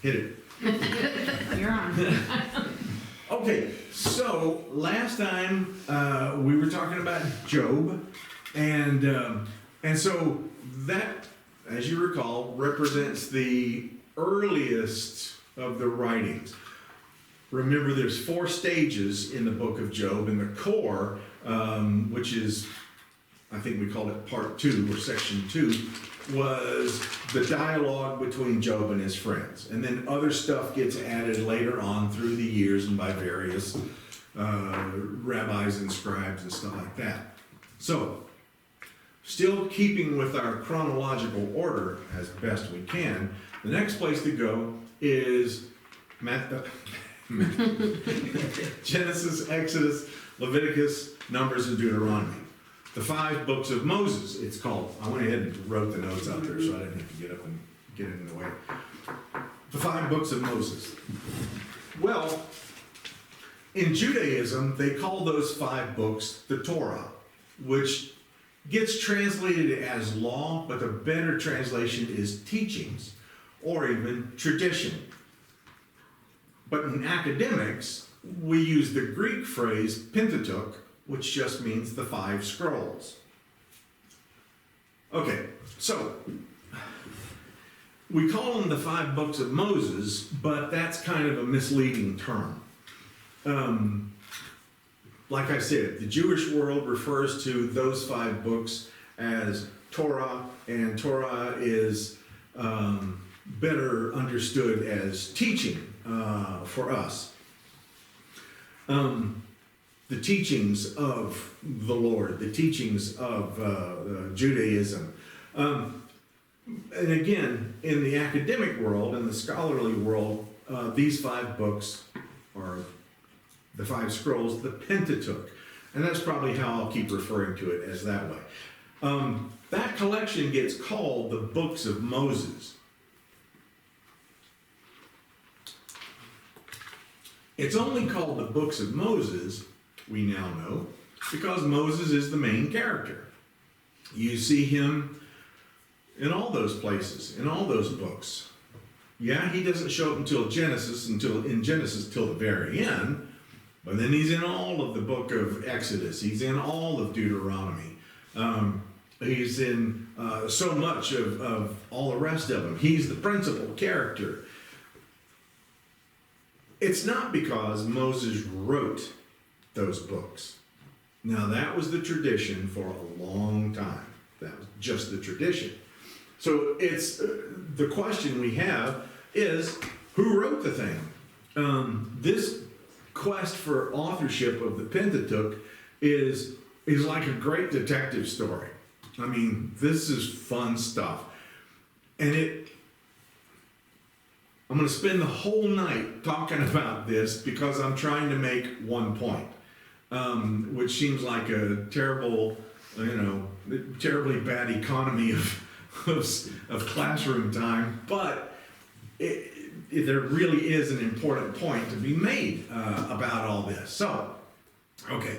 Hit it. You're on. Okay, so last time we were talking about Job, and so that, as you recall, represents the earliest of the writings. Remember, there's 4 stages in the book of Job, and the core, which is, I think we called it part 2 or section 2, was the dialogue between Job and his friends. And then other stuff gets added later on through the years and by various rabbis and scribes and stuff like that. So, still keeping with our chronological order as best we can, the next place to go is Genesis, Exodus, Leviticus, Numbers, and Deuteronomy. The 5 books of Moses, it's called. I went ahead and wrote the notes out there so I didn't have to get up and get it in the way. The 5 books of Moses. Well, in Judaism, they call those 5 books the Torah, which gets translated as law, but the better translation is teachings, or even tradition. But in academics, we use the Greek phrase Pentateuch, which just means the 5 scrolls. Okay, so we call them the 5 books of Moses, but that's kind of a misleading term. Like I said, the Jewish world refers to those 5 books as Torah, and Torah is better understood as teaching for us. The teachings of the Lord, the teachings of Judaism. And again, in the academic world, in the scholarly world, these 5 books are the 5 scrolls, the Pentateuch. And that's probably how I'll keep referring to it, as that way. That collection gets called the books of Moses. It's only called the books of Moses, we now know, because Moses is the main character. You see him in all those places, in all those books. Yeah, he doesn't show up until Genesis till the very end, but then he's in all of the book of Exodus. He's in all of Deuteronomy. He's in so much of all the rest of them. He's the principal character. It's not because Moses wrote those books. Now, that was the tradition for a long time. That was just the tradition. So it's the question we have is, who wrote the thing? This quest for authorship of the Pentateuch is like a great detective story. I mean, this is fun stuff. And I'm going to spend the whole night talking about this because I'm trying to make one point, which seems like a terrible, terribly bad economy of classroom time, but there really is an important point to be made about all this. So, okay,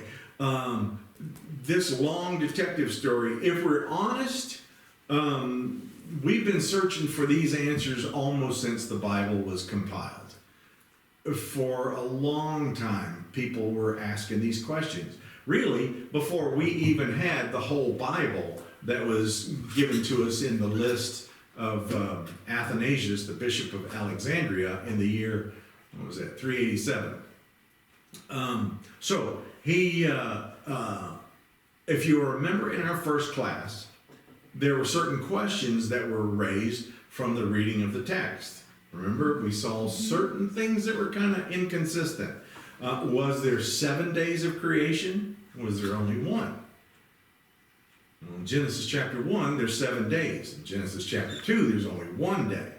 this long detective story, if we're honest, we've been searching for these answers almost since the Bible was compiled. For a long time, people were asking these questions. Really, before we even had the whole Bible that was given to us in the list of Athanasius, the Bishop of Alexandria, in the year, 387. So he, if you remember in our first class, there were certain questions that were raised from the reading of the text. Remember, we saw certain things that were kind of inconsistent. Was there 7 days of creation? Was there only 1? Well, in Genesis chapter 1, there's 7 days. In Genesis chapter 2, there's only 1 day.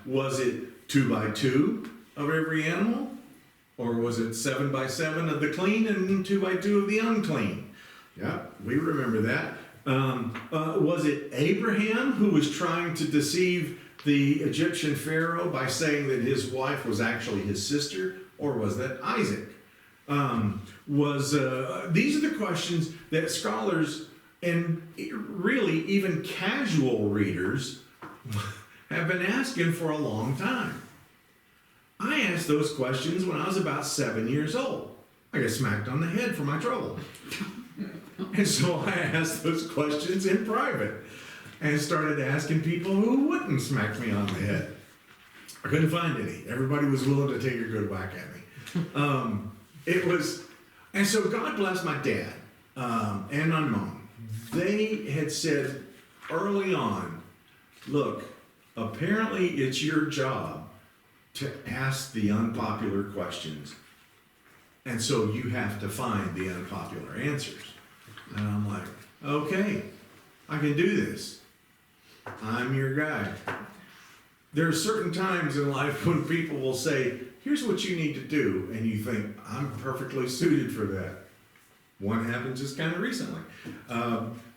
Was it 2 by 2 of every animal? Or was it 7 by 7 of the clean and 2 by 2 of the unclean? Yeah, we remember that. Was it Abraham who was trying to deceive the Egyptian Pharaoh by saying that his wife was actually his sister? Or was that Isaac? These are the questions that scholars and really even casual readers have have been asking for a long time. I asked those questions when I was about 7 years old. I got smacked on the head for my trouble. And so I asked those questions in private and started asking people who wouldn't smack me on the head. I couldn't find any. Everybody was willing to take a good whack at me. And so God bless my dad and my mom. They had said early on, look, apparently it's your job to ask the unpopular questions. And so you have to find the unpopular answers. And I'm like, okay, I can do this. I'm your guy. There are certain times in life when people will say, here's what you need to do. And you think, I'm perfectly suited for that. One happened just kind of recently.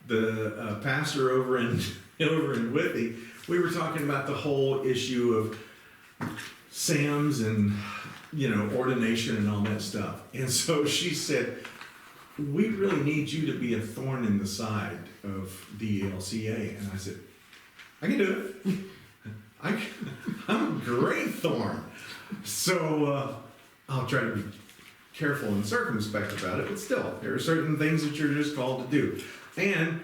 The pastor over in Whitby, we were talking about the whole issue of SAMs and, ordination and all that stuff. And so she said, we really need you to be a thorn in the side of the ELCA. And I said, I can do it. I'm a great thorn. So I'll try to be careful and circumspect about it, but still, there are certain things that you're just called to do. And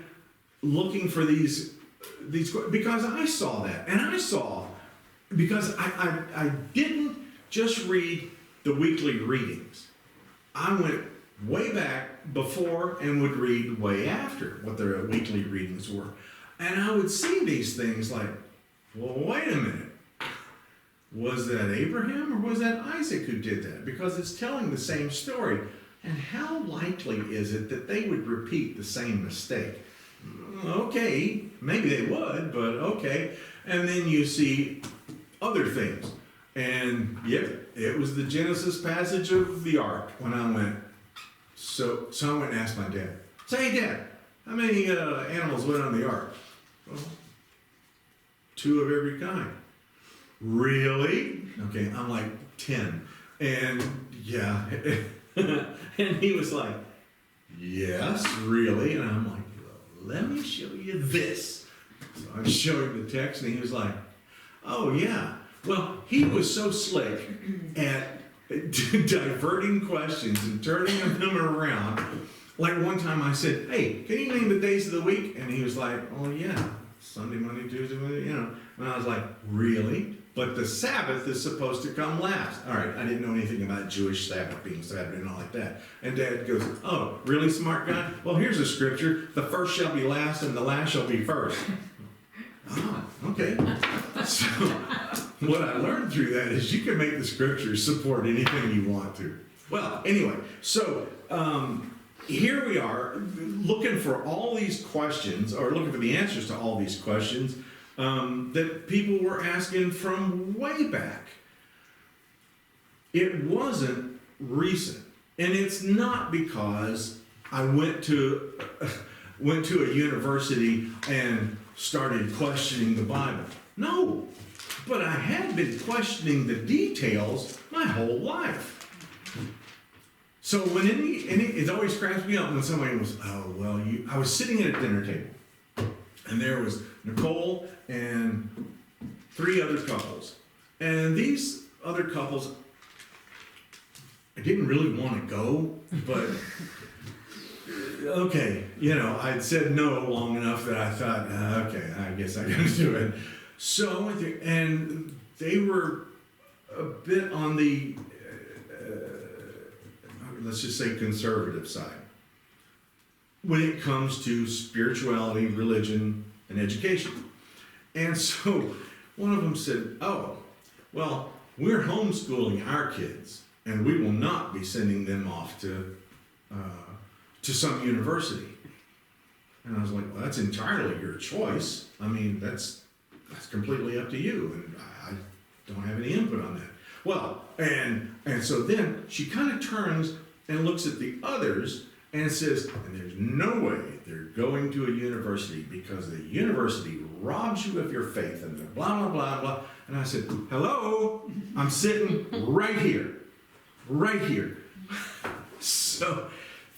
looking for these, because I saw that, and because I didn't just read the weekly readings. I went way back before and would read way after what their weekly readings were. And I would see these things like, well, wait a minute. Was that Abraham or was that Isaac who did that? Because it's telling the same story. And how likely is it that they would repeat the same mistake? Okay, maybe they would, but okay. And then you see other things. And yep, it was the Genesis passage of the ark when I went. So I went and asked my dad. Say, hey, Dad, how many animals went on the ark? Well, 2 of every kind. Really? Okay, I'm like 10. And yeah. And he was like, yes, really? And I'm like, well, let me show you this. So I showed him the text and he was like, oh yeah. Well, he was so slick at diverting questions and turning them around. Like one time I said, hey, can you name the days of the week? And he was like, oh yeah, Sunday, Monday, Tuesday, Wednesday, And I was like, really? But the Sabbath is supposed to come last. All right, I didn't know anything about Jewish Sabbath being Saturday and all like that. And Dad goes, oh, really smart guy? Well, here's a scripture. The first shall be last and the last shall be first. Oh, okay. So what I learned through that is you can make the scriptures support anything you want to. Well, anyway, so here we are looking for all these questions, or looking for the answers to all these questions that people were asking from way back. It wasn't recent, and it's not because I went to a university and started questioning the Bible. No, but I had been questioning the details my whole life. So when it always cracks me up when somebody was, oh, well, I was sitting at a dinner table, and there was Nicole and 3 other couples. And these other couples, I didn't really want to go, but okay, I'd said no long enough that I thought, okay, I guess I gotta do it. So I went there, and they were a bit on the, let's just say, conservative side when it comes to spirituality, religion, and education. And so one of them said, oh, well, we're homeschooling our kids, and we will not be sending them off to some university. And I was like, well, that's entirely your choice. I mean, that's completely up to you, and I don't have any input on that. Well, and so then she kind of turns and looks at the others and says, and there's no way they're going to a university because the university robs you of your faith and blah, blah, blah, blah. And I said, hello, I'm sitting right here. So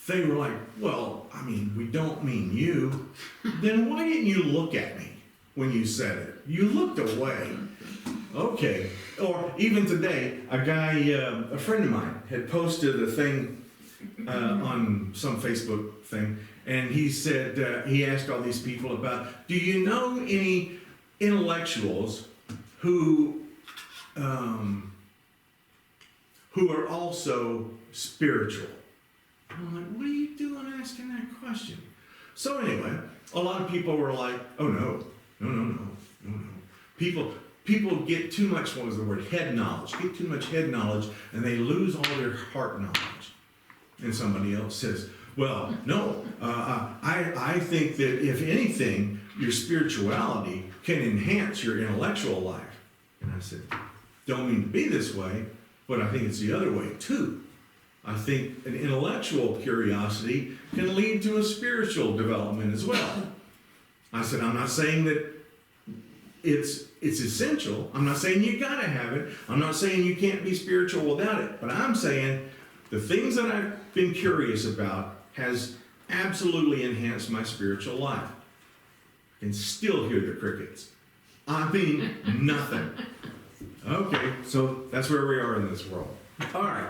they were like, well, I mean, we don't mean you. Then why didn't you look at me when you said it? You looked away. Okay. Or even today, a friend of mine had posted a thing on some Facebook thing, and he said, he asked all these people about, do you know any intellectuals who are also spiritual? I'm like, what are you doing asking that question? So anyway, a lot of people were like, oh no. People get too much, what was the word, head knowledge, get too much head knowledge, and they lose all their heart knowledge. And somebody else says, well, no, I think that if anything, your spirituality can enhance your intellectual life. And I said, don't mean to be this way, but I think it's the other way too. I think an intellectual curiosity can lead to a spiritual development as well. I said, I'm not saying that it's essential. I'm not saying you gotta have it. I'm not saying you can't be spiritual without it. But I'm saying the things that I've been curious about has absolutely enhanced my spiritual life. I can still hear the crickets. I mean, nothing. Okay, so that's where we are in this world. All right.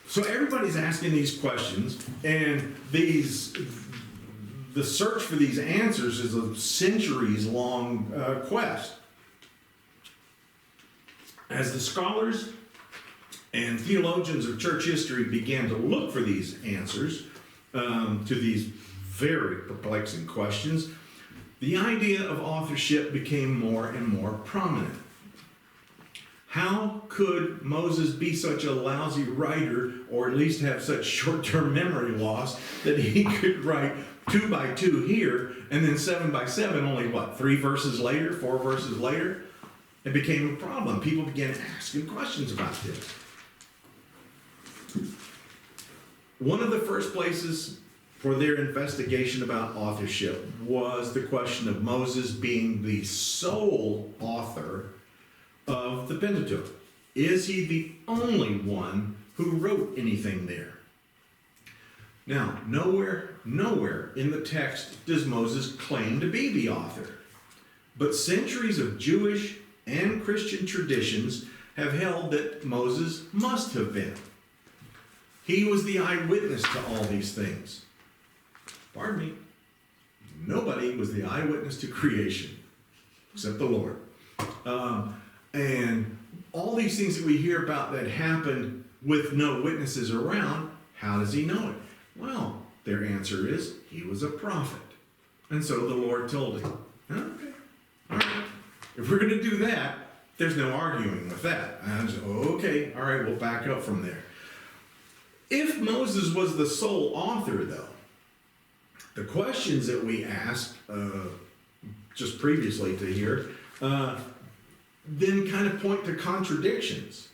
So everybody's asking these questions, and the search for these answers is a centuries-long quest. As the scholars and theologians of church history began to look for these answers to these very perplexing questions, the idea of authorship became more and more prominent. How could Moses be such a lousy writer, or at least have such short-term memory loss, that he could write 2 by 2 here, and then 7 by 7, only what, 3 verses later, 4 verses later? It became a problem. People began asking questions about this. One of the first places for their investigation about authorship was the question of Moses being the sole author of the Pentateuch. Is he the only one who wrote anything there? Now, nowhere in the text does Moses claim to be the author. But centuries of Jewish and Christian traditions have held that Moses must have been. He was the eyewitness to all these things. Pardon me. Nobody was the eyewitness to creation except the Lord. And all these things that we hear about that happened with no witnesses around, how does he know it? Well, their answer is, he was a prophet. And so the Lord told him. Okay, all right. If we're going to do that, there's no arguing with that. And I said, okay, all right, we'll back up from there. If Moses was the sole author, though, the questions that we asked just previously to here, then kind of point to contradictions.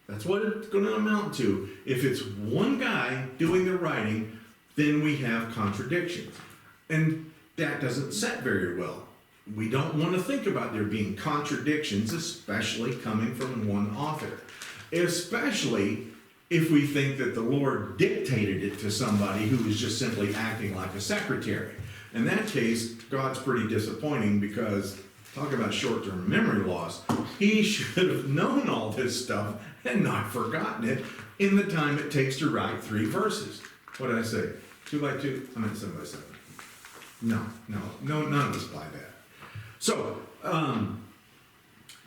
That's what it's going to amount to. If it's one guy doing the writing, then we have contradictions. And that doesn't set very well. We don't want to think about there being contradictions, especially coming from one author. Especially if we think that the Lord dictated it to somebody who was just simply acting like a secretary. In that case, God's pretty disappointing because, talk about short-term memory loss, he should have known all this stuff and not forgotten it in the time it takes to write 3 verses. What did I say? 2 by 2? I meant 7 by 7. No, none of us buy that. So,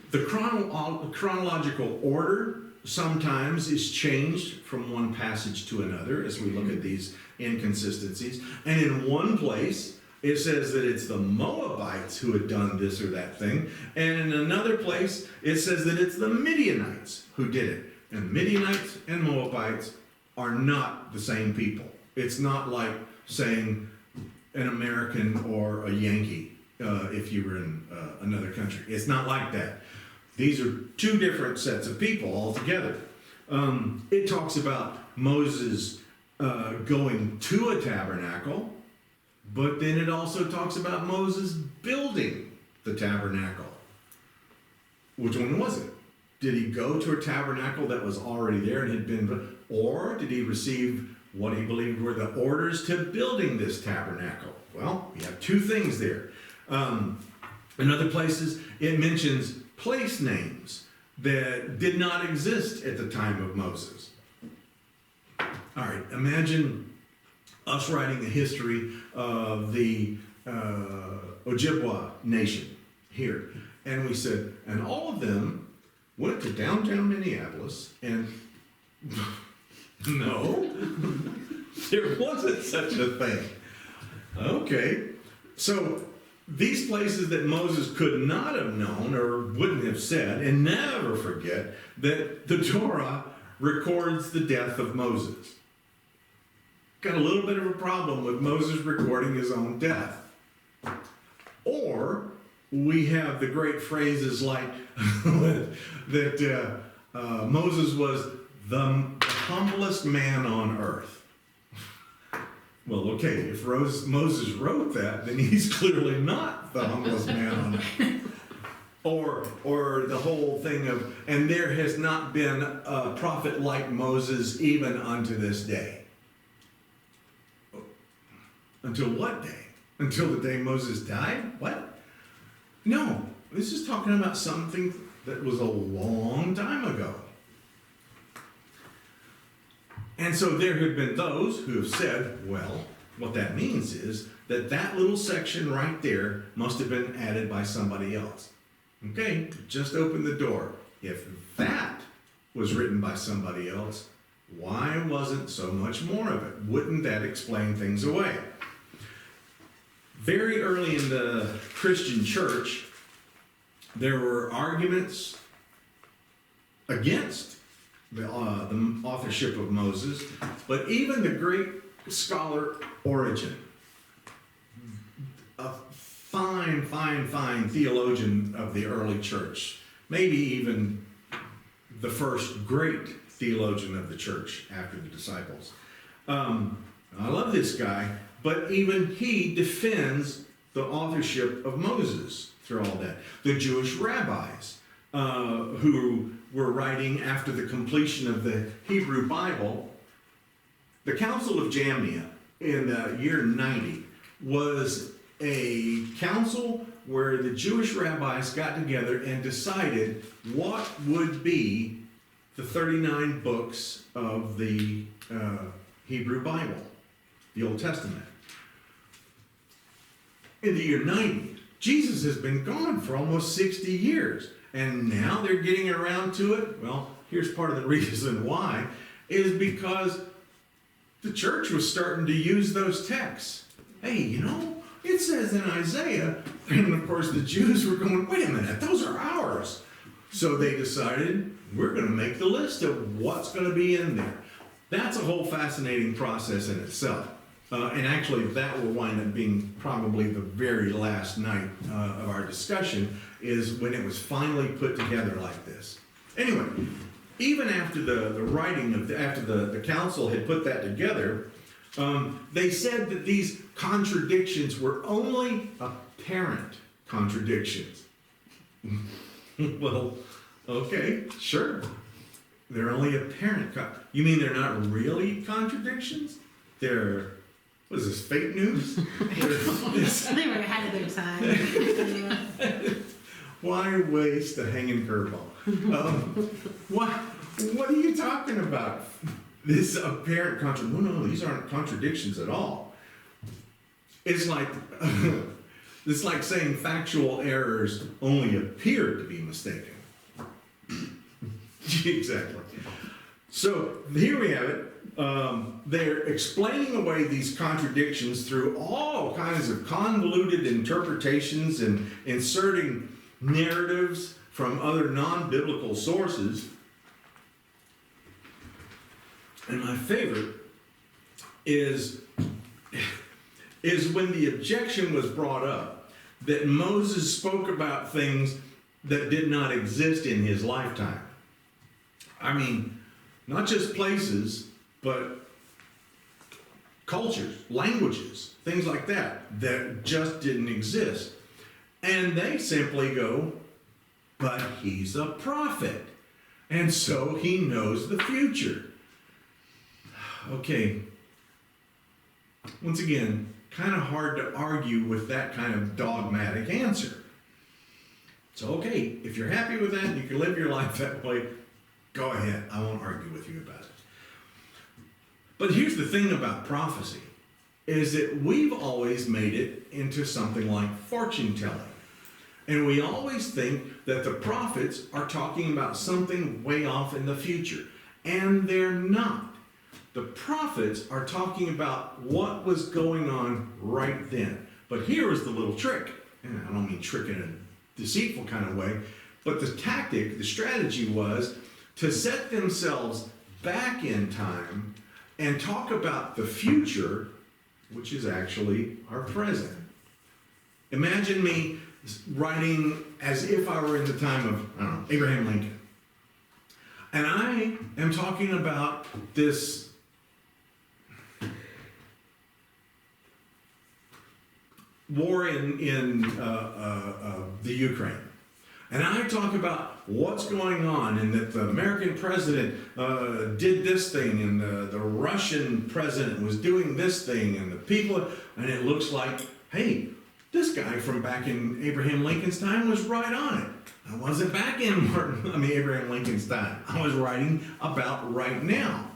the chronological order sometimes is changed from one passage to another as we look at these inconsistencies. And in one place, it says that it's the Moabites who had done this or that thing. And in another place, it says that it's the Midianites who did it. And Midianites and Moabites are not the same people. It's not like saying an American or a Yankee if you were in another country. It's not like that. These are 2 different sets of people altogether. It talks about Moses going to a tabernacle, but then it also talks about Moses building the tabernacle. Which one was it? Did he go to a tabernacle that was already there and had been, or did he receive what he believed were the orders to building this tabernacle? Well, we have 2 things there. In other places, it mentions place names that did not exist at the time of Moses. All right, imagine us writing the history of the Ojibwa nation here. And we said, and all of them went to downtown Minneapolis, and no, there wasn't such a thing. Okay, so these places that Moses could not have known or wouldn't have said, and never forget that the Torah records the death of Moses. Got a little bit of a problem with Moses recording his own death. Or we have the great phrases like that Moses was the humblest man on earth. Well, okay, if Moses wrote that, then he's clearly not the humblest man on earth. Or the whole thing of, and there has not been a prophet like Moses even unto this day. Until what day? Until the day Moses died? What? No, this is talking about something that was a long time ago. And so there have been those who have said, well, what that means is that that little section right there must have been added by somebody else. Okay, just open the door. If that was written by somebody else, why wasn't so much more of it? Wouldn't that explain things away? Very early in the Christian church, there were arguments against the authorship of Moses, but even the great scholar Origen, a fine theologian of the early church, maybe even the first great theologian of the church after the disciples. I love this guy, but even he defends the authorship of Moses through all that. The Jewish rabbis who were writing after the completion of the Hebrew Bible, the Council of Jamnia in the year 90 was a council where the Jewish rabbis got together and decided what would be the 39 books of the Hebrew Bible, the Old Testament. In the year 90, Jesus has been gone for almost 60 years. And now they're getting around to it. Well, here's part of the reason why, is because the church was starting to use those texts. Hey, you know, it says in Isaiah, and of course the Jews were going, wait a minute, those are ours. So they decided, we're going to make the list of what's going to be in there. That's a whole fascinating process in itself. And actually, that will wind up being probably the very last night of our discussion, is when it was finally put together like this. Anyway, even after the writing of after the council had put that together, they said that these contradictions were only apparent contradictions. Well, okay, sure. They're only apparent. You mean they're not really contradictions? They're, what is this, fake news? They were ahead of their time. Why waste a hanging curveball? What are you talking about? This apparent contradiction. No, these aren't contradictions at all. It's like it's like saying factual errors only appear to be mistaken. Exactly. So here we have it. They're explaining away these contradictions through all kinds of convoluted interpretations and inserting narratives from other non-biblical sources. And my favorite is when the objection was brought up that Moses spoke about things that did not exist in his lifetime. I mean, not just places, but cultures, languages, things like that just didn't exist. And they simply go, but he's a prophet, and so he knows the future. Okay, once again, kind of hard to argue with that kind of dogmatic answer. So, okay, if you're happy with that and you can live your life that way, go ahead. I won't argue with you about it. But here's the thing about prophecy, is that we've always made it into something like fortune telling. And we always think that the prophets are talking about something way off in the future. And they're not. The prophets are talking about what was going on right then. But here is the little trick. And I don't mean trick in a deceitful kind of way, but the tactic, the strategy was to set themselves back in time and talk about the future, which is actually our present. Imagine me writing as if I were in the time of, I don't know, Abraham Lincoln. And I am talking about this war in the Ukraine. And I talk about what's going on and that the American president did this thing and the Russian president was doing this thing and the people, and it looks like, hey, this guy from back in Abraham Lincoln's time was right on it. I wasn't back in Abraham Lincoln's time. I was writing about right now.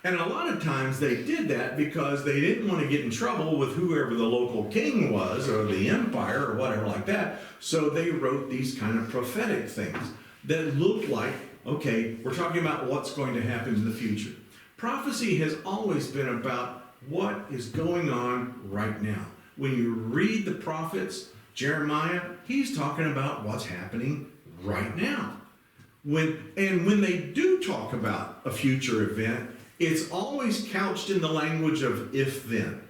And a lot of times they did that because they didn't want to get in trouble with whoever the local king was or the empire or whatever like that. So they wrote these kind of prophetic things that looked like, okay, we're talking about what's going to happen in the future. Prophecy has always been about what is going on right now. When you read the prophets, Jeremiah, he's talking about what's happening right now. When they do talk about a future event, it's always couched in the language of if then.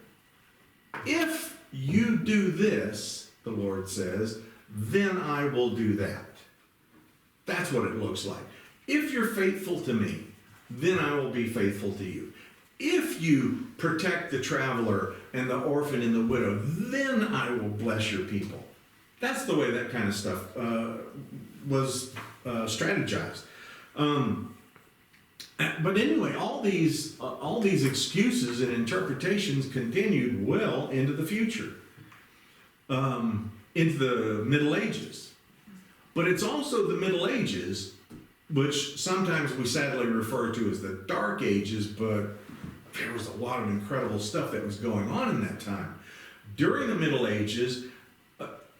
If you do this, the Lord says, then I will do that. That's what it looks like. If you're faithful to me, then I will be faithful to you. If you protect the traveler and the orphan and the widow, then I will bless your people. That's the way that kind of stuff was strategized. But anyway, all these excuses and interpretations continued well into the future, into the Middle Ages. But it's also the Middle Ages, which sometimes we sadly refer to as the Dark Ages, but there was a lot of incredible stuff that was going on in that time. During the Middle Ages,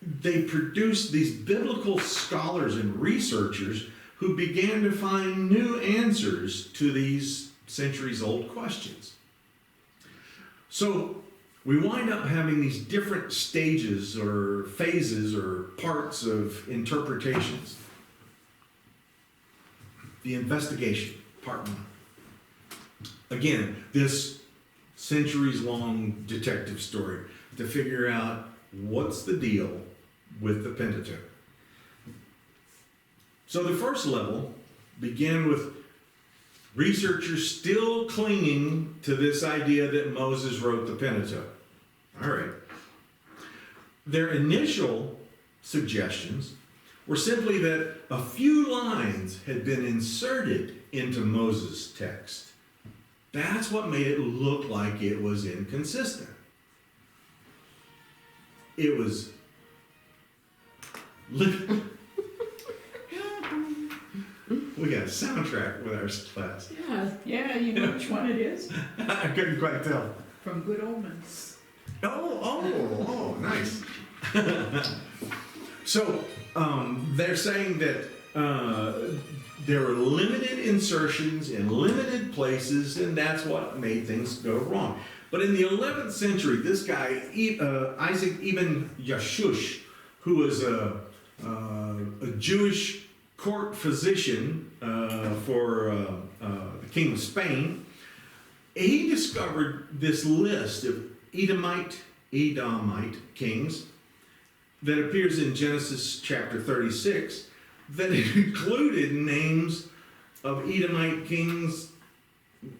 they produced these biblical scholars and researchers who began to find new answers to these centuries-old questions. So we wind up having these different stages or phases or parts of interpretations. The investigation, part one. Again, this centuries-long detective story to figure out what's the deal with the Pentateuch. So the first level began with researchers still clinging to this idea that Moses wrote the Pentateuch. All right. Their initial suggestions were simply that a few lines had been inserted into Moses' text. That's what made it look like it was inconsistent. It was we got a soundtrack with our class. Yeah, you know which one it is? I couldn't quite tell. From Good Omens. Oh, nice. So, they're saying that there were limited insertions in limited places, and that's what made things go wrong. But in the 11th century, this guy, Isaac ibn Yashush, who was a Jewish court physician for the king of Spain, he discovered this list of Edomite kings that appears in Genesis chapter 36 that included names of Edomite kings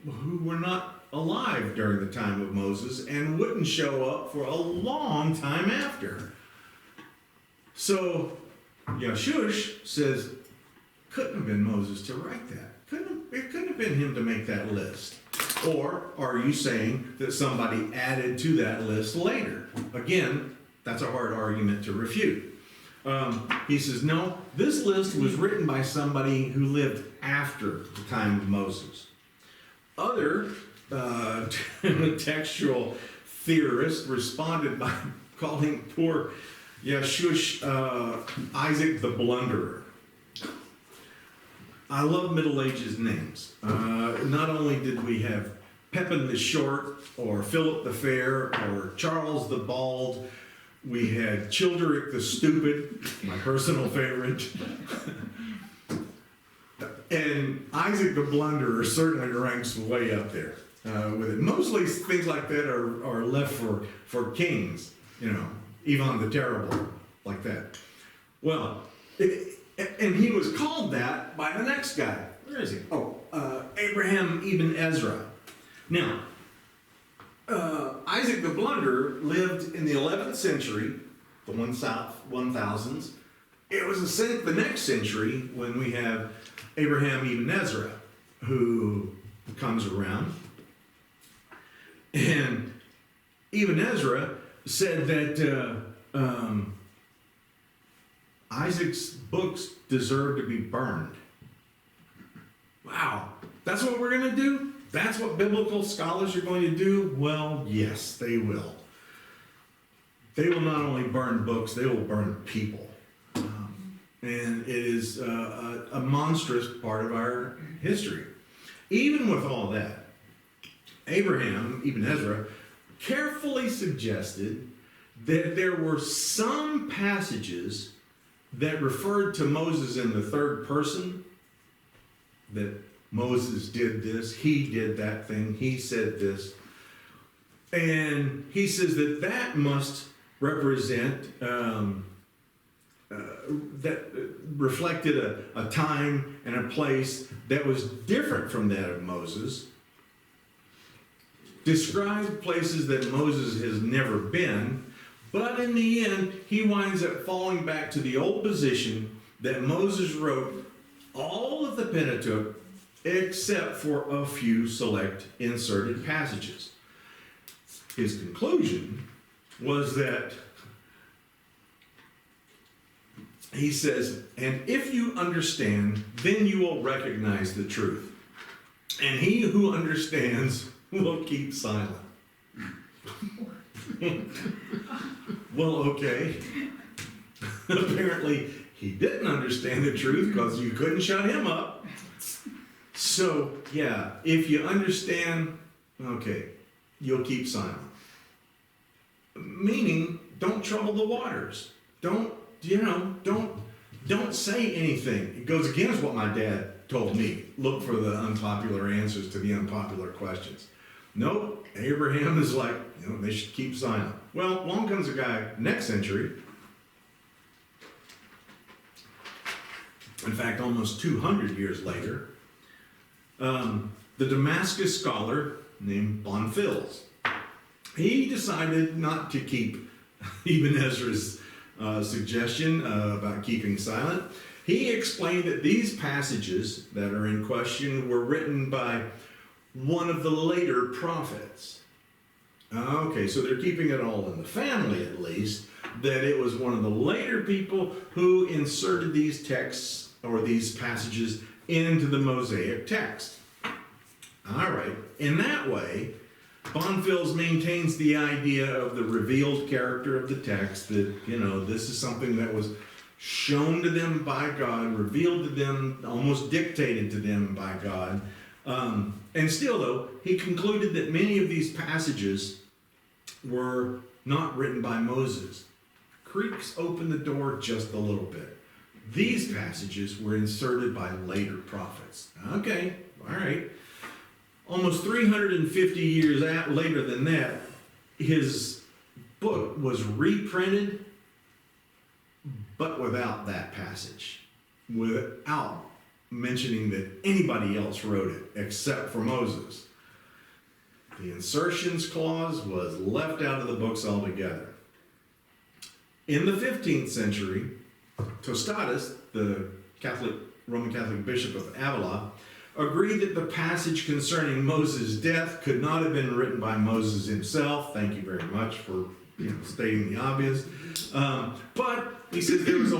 who were not alive during the time of Moses and wouldn't show up for a long time after. So Yashush says, couldn't have been Moses to write that. It couldn't have been him to make that list. Or are you saying that somebody added to that list later? Again, that's a hard argument to refute. He says, no, this list was written by somebody who lived after the time of Moses. Other textual theorists responded by calling poor Yeshush Isaac the Blunderer. I love Middle Ages names. Not only did we have Pepin the Short, or Philip the Fair, or Charles the Bald, we had Childeric the Stupid, my personal favorite. And Isaac the Blunderer certainly ranks way up there with it. Mostly things like that are left for kings, Ivan the Terrible, like that. Well, and he was called that by the next guy. Where is he? Oh, Abraham Ibn Ezra. Now, Isaac the Blunderer lived in the 11th century, the 1000s. It was the next century when we have Abraham Ibn Ezra, who comes around. And Ibn Ezra said that Isaac's books deserve to be burned. Wow, that's what we're going to do? That's what biblical scholars are going to do? Well, yes, they will. They will not only burn books, they will burn people. And it is a monstrous part of our history. Even with all that, Abraham, Ibn Ezra, carefully suggested that there were some passages that referred to Moses in the third person, that Moses did this, he did that thing, he said this. And he says that must represent, that reflected a time and a place that was different from that of Moses, described places that Moses has never been, but in the end, he winds up falling back to the old position that Moses wrote all of the Pentateuch except for a few select inserted passages. His conclusion was that he says, and if you understand, then you will recognize the truth. And he who understands will keep silent. Well, okay. Apparently, he didn't understand the truth because you couldn't shut him up. So, yeah, if you understand, okay, you'll keep silent. Meaning, don't trouble the waters. Don't say anything. It goes against what my dad told me. Look for the unpopular answers to the unpopular questions. Nope, Abraham is like, they should keep silent. Well, along comes a guy next century. In fact, almost 200 years later, the Damascus scholar named Bonfils, he decided not to keep Ibn Ezra's suggestion about keeping silent. He explained that these passages that are in question were written by one of the later prophets. Okay, so they're keeping it all in the family at least, that it was one of the later people who inserted these texts or these passages into the Mosaic text. All right, in that way, Bonfils maintains the idea of the revealed character of the text, that, this is something that was shown to them by God, revealed to them, almost dictated to them by God. And still, though, he concluded that many of these passages were not written by Moses. Creeks opened the door just a little bit. These passages were inserted by later prophets. Okay, all right. Almost 350 years later than that, his book was reprinted, but without that passage, without mentioning that anybody else wrote it except for Moses. The insertions clause was left out of the books altogether. In the 15th century, Tostatus, the Roman Catholic bishop of Avila, agreed that the passage concerning Moses' death could not have been written by Moses himself. Thank you very much for stating the obvious. But He says there was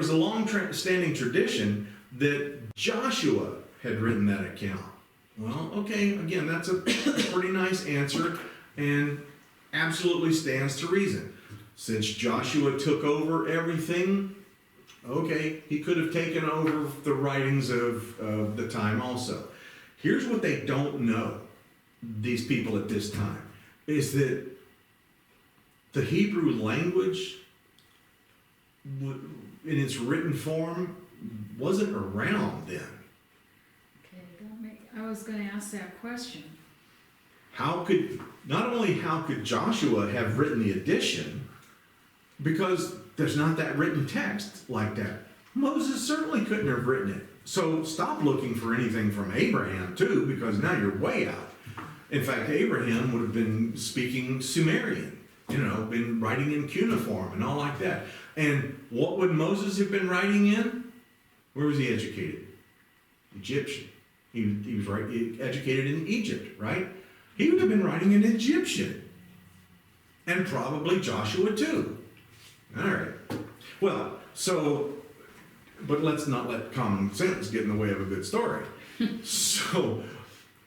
a long-standing tradition that Joshua had written that account. Well, okay, again, that's a pretty nice answer and absolutely stands to reason. Since Joshua took over everything, okay, he could have taken over the writings of the time also. Here's what they don't know, these people at this time, is that the Hebrew language, in its written form, wasn't around then. I was gonna ask that question. Not only how could Joshua have written the addition, because there's not that written text like that. Moses certainly couldn't have written it. So stop looking for anything from Abraham too, because now you're way out. In fact, Abraham would have been speaking Sumerian, been writing in cuneiform and all like that. And what would Moses have been writing in? Where was he educated? Egyptian. He was educated in Egypt, right? He would have been writing in Egyptian. And probably Joshua too. All right. Well, but let's not let common sense get in the way of a good story. So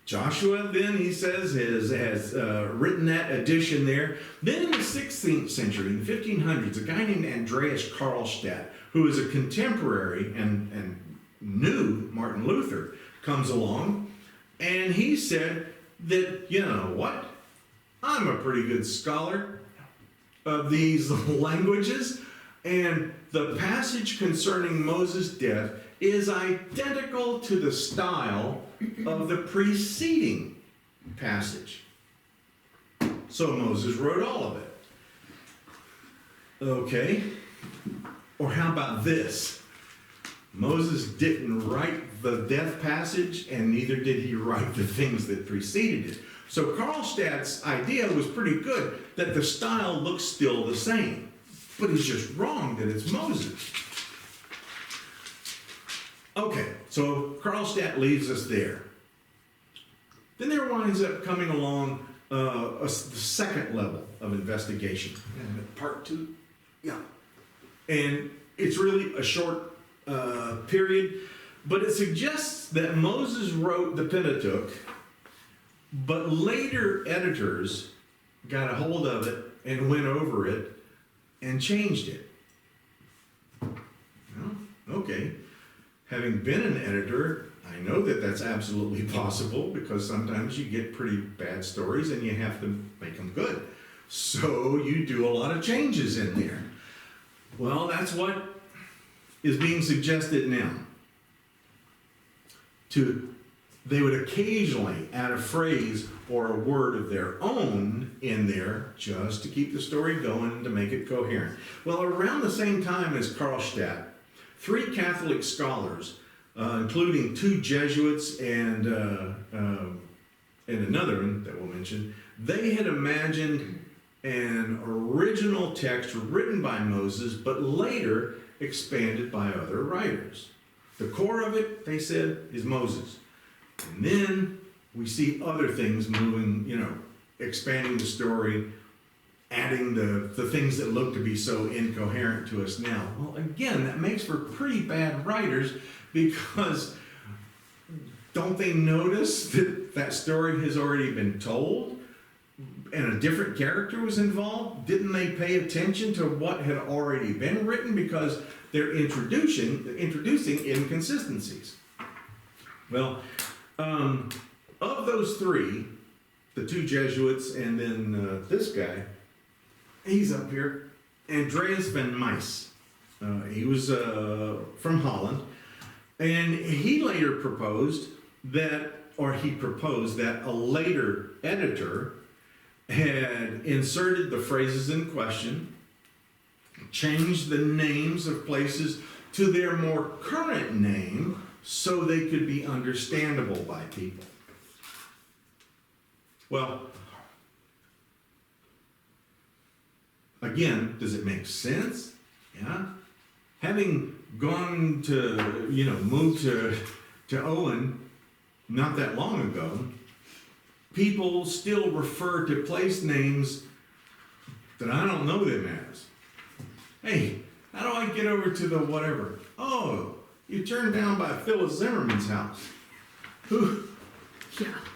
Joshua then, he says, has written that addition there. Then in the 16th century, in the 1500s, a guy named Andreas Karlstadt, who is a contemporary and knew Martin Luther, comes along, and he said that, you know what, I'm a pretty good scholar of these languages, and the passage concerning Moses' death is identical to the style of the preceding passage. So Moses wrote all of it. Okay. Or how about this? Moses didn't write the death passage, and neither did he write the things that preceded it. So Karlstadt's idea was pretty good, that the style looks still the same. But he's just wrong that it's Moses. Okay, so Karlstadt leaves us there. Then there winds up coming along the second level of investigation. Part 2? Yeah. And it's really a short period, but it suggests that Moses wrote the Pentateuch, but later editors got a hold of it and went over it and changed it. Well, okay. Having been an editor, I know that that's absolutely possible, because sometimes you get pretty bad stories and you have to make them good. So you do a lot of changes in there. Well, that's what is being suggested now. They would occasionally add a phrase or a word of their own in there just to keep the story going and to make it coherent. Well, around the same time as Karlstadt, 3 Catholic scholars, including 2 Jesuits and another one that we'll mention, they had imagined an original text written by Moses, but later expanded by other writers. The core of it, they said, is Moses. And then we see other things moving, expanding the story, adding the things that look to be so incoherent to us now. Well, again, that makes for pretty bad writers, because don't they notice that that story has already been told and a different character was involved? Didn't they pay attention to what had already been written, because they're introducing inconsistencies? Well, of those 3, the 2 Jesuits and then this guy, he's up here, Andreas van Mys. He was from Holland, and he later proposed that a later editor had inserted the phrases in question, changed the names of places to their more current name so they could be understandable by people. Well, again, does it make sense? Yeah. Having gone to, moved to Owen not that long ago, people still refer to place names that I don't know them as. Hey, How do I get over to the whatever? Oh, you turned down by Phyllis Zimmerman's house. Who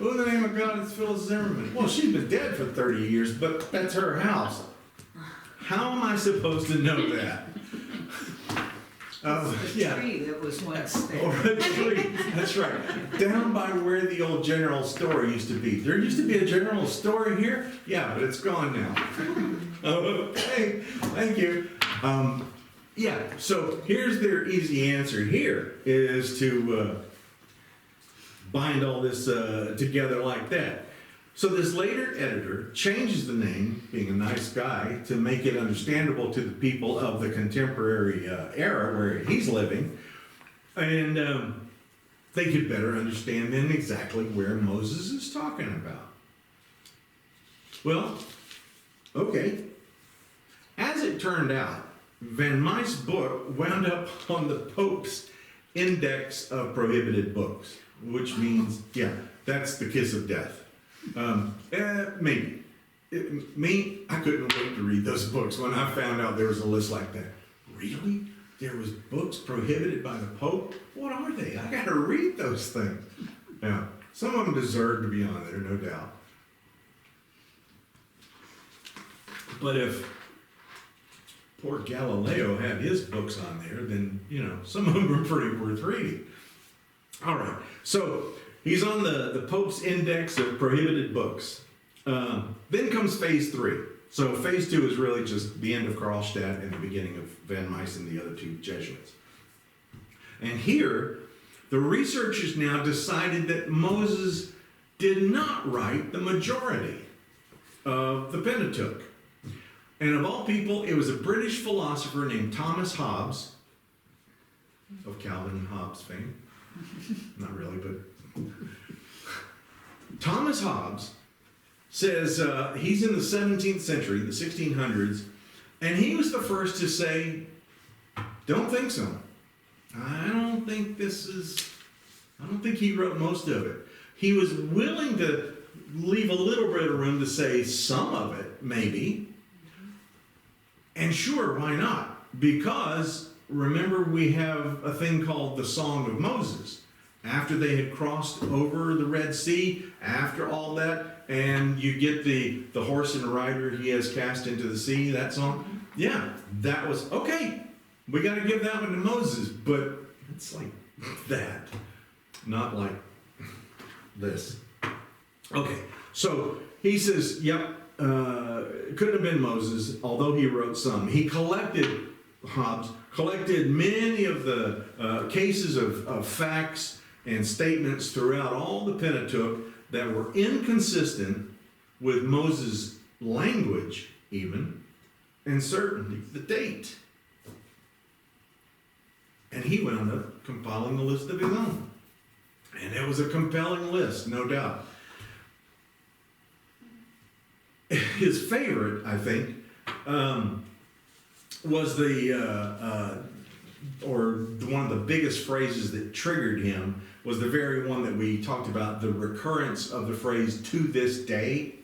in the name of God is Phyllis Zimmerman? Well, she's been dead for 30 years, but that's her house. How am I supposed to know that? The Yeah. tree that was once Or there. a tree, that's right. Down by where the old general store used to be. There used to be a general store here? Yeah, but it's gone now. Okay, thank you. Yeah, so here's their easy answer here, is to bind all this together like that. So this later editor changes the name, being a nice guy, to make it understandable to the people of the contemporary era where he's living, and they could better understand then exactly where Moses is talking about. Well, okay. As it turned out, Van Myst's book wound up on the Pope's Index of Prohibited Books, which means, yeah, that's the kiss of death. Maybe. I couldn't wait to read those books when I found out there was a list like that. Really? There was books prohibited by the Pope? What are they? I gotta read those things. Yeah, some of them deserve to be on there, no doubt. But if poor Galileo had his books on there, then, some of them are pretty worth reading. All right, so he's on the Pope's Index of Prohibited Books. Then comes phase 3. So phase 2 is really just the end of Karlstadt and the beginning of Van Mys and the other two Jesuits. And here, the researchers now decided that Moses did not write the majority of the Pentateuch. And of all people, it was a British philosopher named Thomas Hobbes, of Calvin and Hobbes fame. Not really, but Thomas Hobbes says he's in the 17th century, the 1600s, and he was the first to say, don't think so. I don't think he wrote most of it. He was willing to leave a little bit of room to say some of it, maybe. And sure, why not? Because remember, we have a thing called the Song of Moses. After they had crossed over the Red Sea, after all that, and you get the horse and rider he has cast into the sea, that song. Yeah, that was, okay, we got to give that one to Moses, but it's like that, not like this. Okay, so he says, yep, it couldn't have been Moses, although he wrote some. Hobbes collected many of the cases of facts and statements throughout all the Pentateuch that were inconsistent with Moses' language, even, and certainly the date. And he wound up compiling a list of his own. And it was a compelling list, no doubt. His favorite, I think, was one of the biggest phrases that triggered him was the very one that we talked about, the recurrence of the phrase "to this day."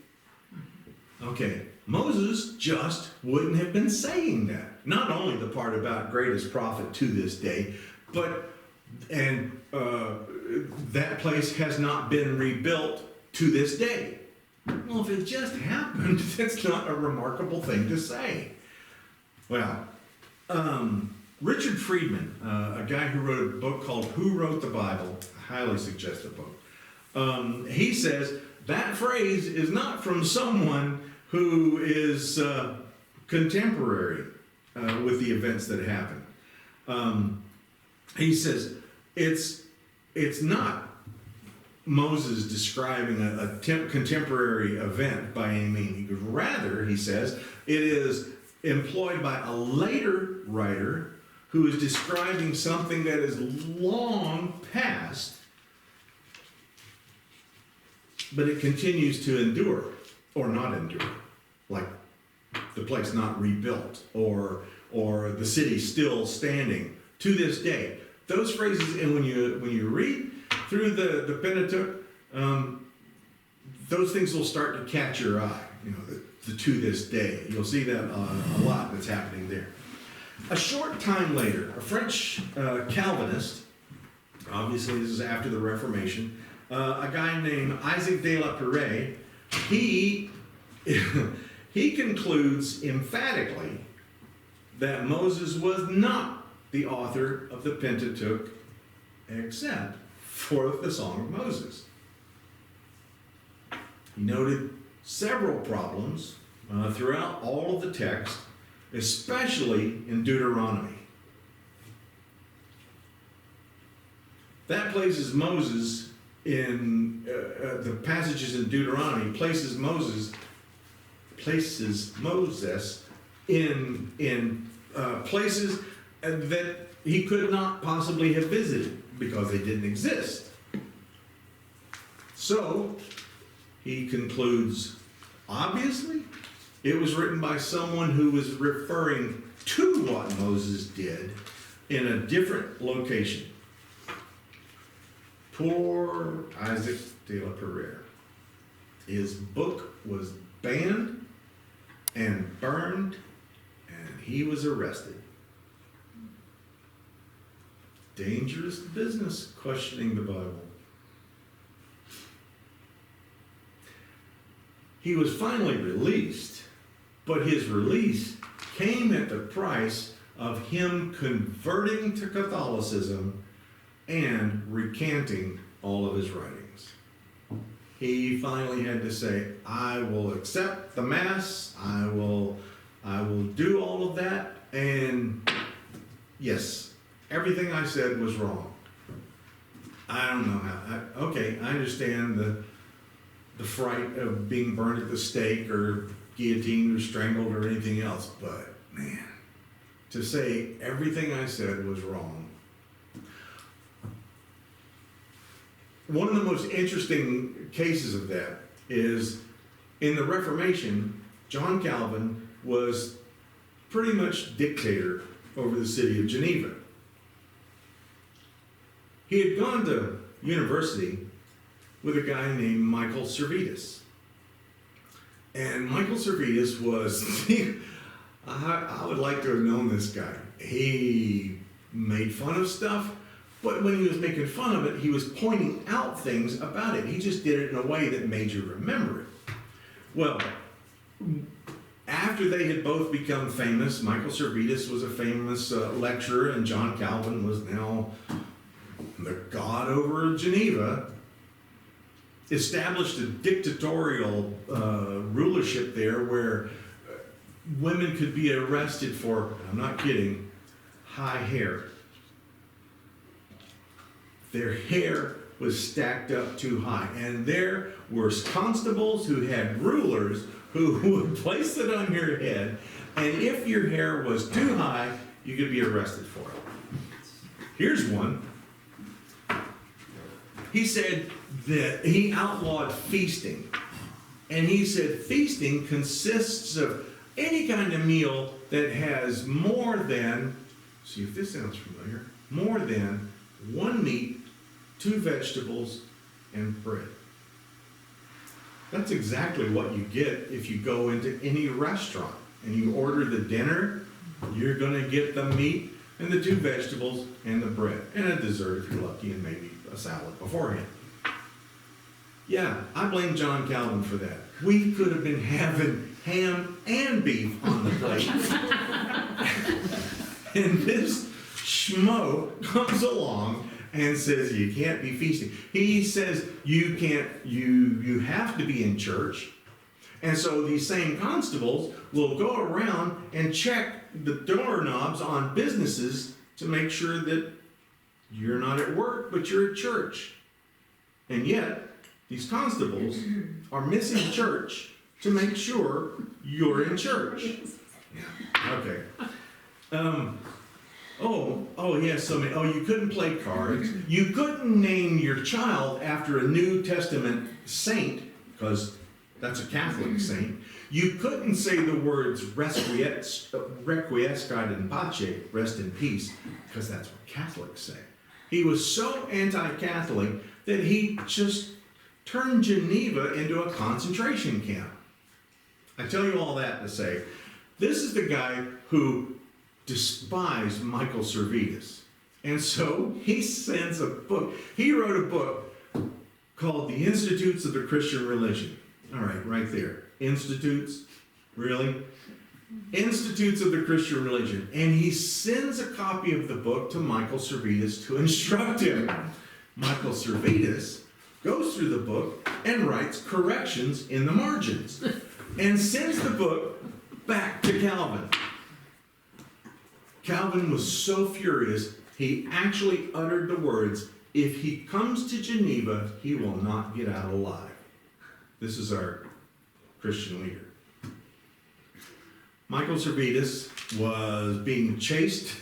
Okay, Moses just wouldn't have been saying that. Not only the part about greatest prophet to this day, but that place has not been rebuilt to this day. Well, if it just happened, that's not a remarkable thing to say. Well, Richard Friedman, a guy who wrote a book called Who Wrote the Bible, I highly suggest the book. He says that phrase is not from someone who is contemporary with the events that happened. He says it's not Moses describing a contemporary event by any means. Rather, he says, it is employed by a later writer who is describing something that is long past, but it continues to endure, or not endure, like the place not rebuilt, or the city still standing to this day. Those phrases, and when you read through the Pentateuch, those things will start to catch your eye. The to this day. You'll see that a lot that's happening there. A short time later, a French Calvinist, obviously this is after the Reformation, a guy named Isaac de la Pere, he concludes emphatically that Moses was not the author of the Pentateuch except for the Song of Moses. He noted several problems throughout all of the text, especially in Deuteronomy. That places Moses in the passages in Deuteronomy places Moses in places that he could not possibly have visited because they didn't exist. So he concludes, obviously, it was written by someone who was referring to what Moses did in a different location. Poor Isaac de la Pere. His book was banned and burned, and he was arrested. Dangerous business, questioning the Bible. He was finally released, but his release came at the price of him converting to Catholicism and recanting all of his writings. He finally had to say, I will accept the Mass, I will do all of that, and yes, everything I said was wrong. I don't know how, okay, I understand the fright of being burned at the stake or guillotined or strangled or anything else, but man, to say everything I said was wrong. One of the most interesting cases of that is in the Reformation, John Calvin was pretty much dictator over the city of Geneva. He had gone to university with a guy named Michael Servetus. And Michael Servetus was, I would like to have known this guy. He made fun of stuff, but when he was making fun of it, he was pointing out things about it. He just did it in a way that made you remember it. Well, after they had both become famous, Michael Servetus was a famous lecturer, and John Calvin was now the god over Geneva, established a dictatorial rulership there where women could be arrested for, I'm not kidding, high hair. Their hair was stacked up too high. And there were constables who had rulers who would place it on your head, and if your hair was too high, you could be arrested for it. Here's one. He said that he outlawed feasting. And he said feasting consists of any kind of meal that has more than, see if this sounds familiar, more than one meat, 2 vegetables, and bread. That's exactly what you get if you go into any restaurant and you order the dinner. You're going to get the meat and the 2 vegetables and the bread and a dessert if you're lucky, and maybe a salad beforehand. Yeah, I blame John Calvin for that. We could have been having ham and beef on the plate. And this schmo comes along and says you can't be feasting. He says you can't, you have to be in church. And so these same constables will go around and check the doorknobs on businesses to make sure that you're not at work, but you're at church. And yet, these constables are missing church to make sure you're in church. Yeah. Okay. Yes, you couldn't play cards. You couldn't name your child after a New Testament saint, because that's a Catholic saint. You couldn't say the words requiescat in pace, rest in peace, because that's what Catholics say. He was so anti-Catholic that he just turned Geneva into a concentration camp. I tell you all that to say, this is the guy who despised Michael Servetus. And so he sends a book. He wrote a book called The Institutes of the Christian Religion. All right, right there. Institutes? Really? Institutes of the Christian Religion. And he sends a copy of the book to Michael Servetus to instruct him. Michael Servetus goes through the book and writes corrections in the margins and sends the book back to Calvin. Calvin was so furious, he actually uttered the words, "If he comes to Geneva, he will not get out alive." This is our Christian leader. Michael Servetus was being chased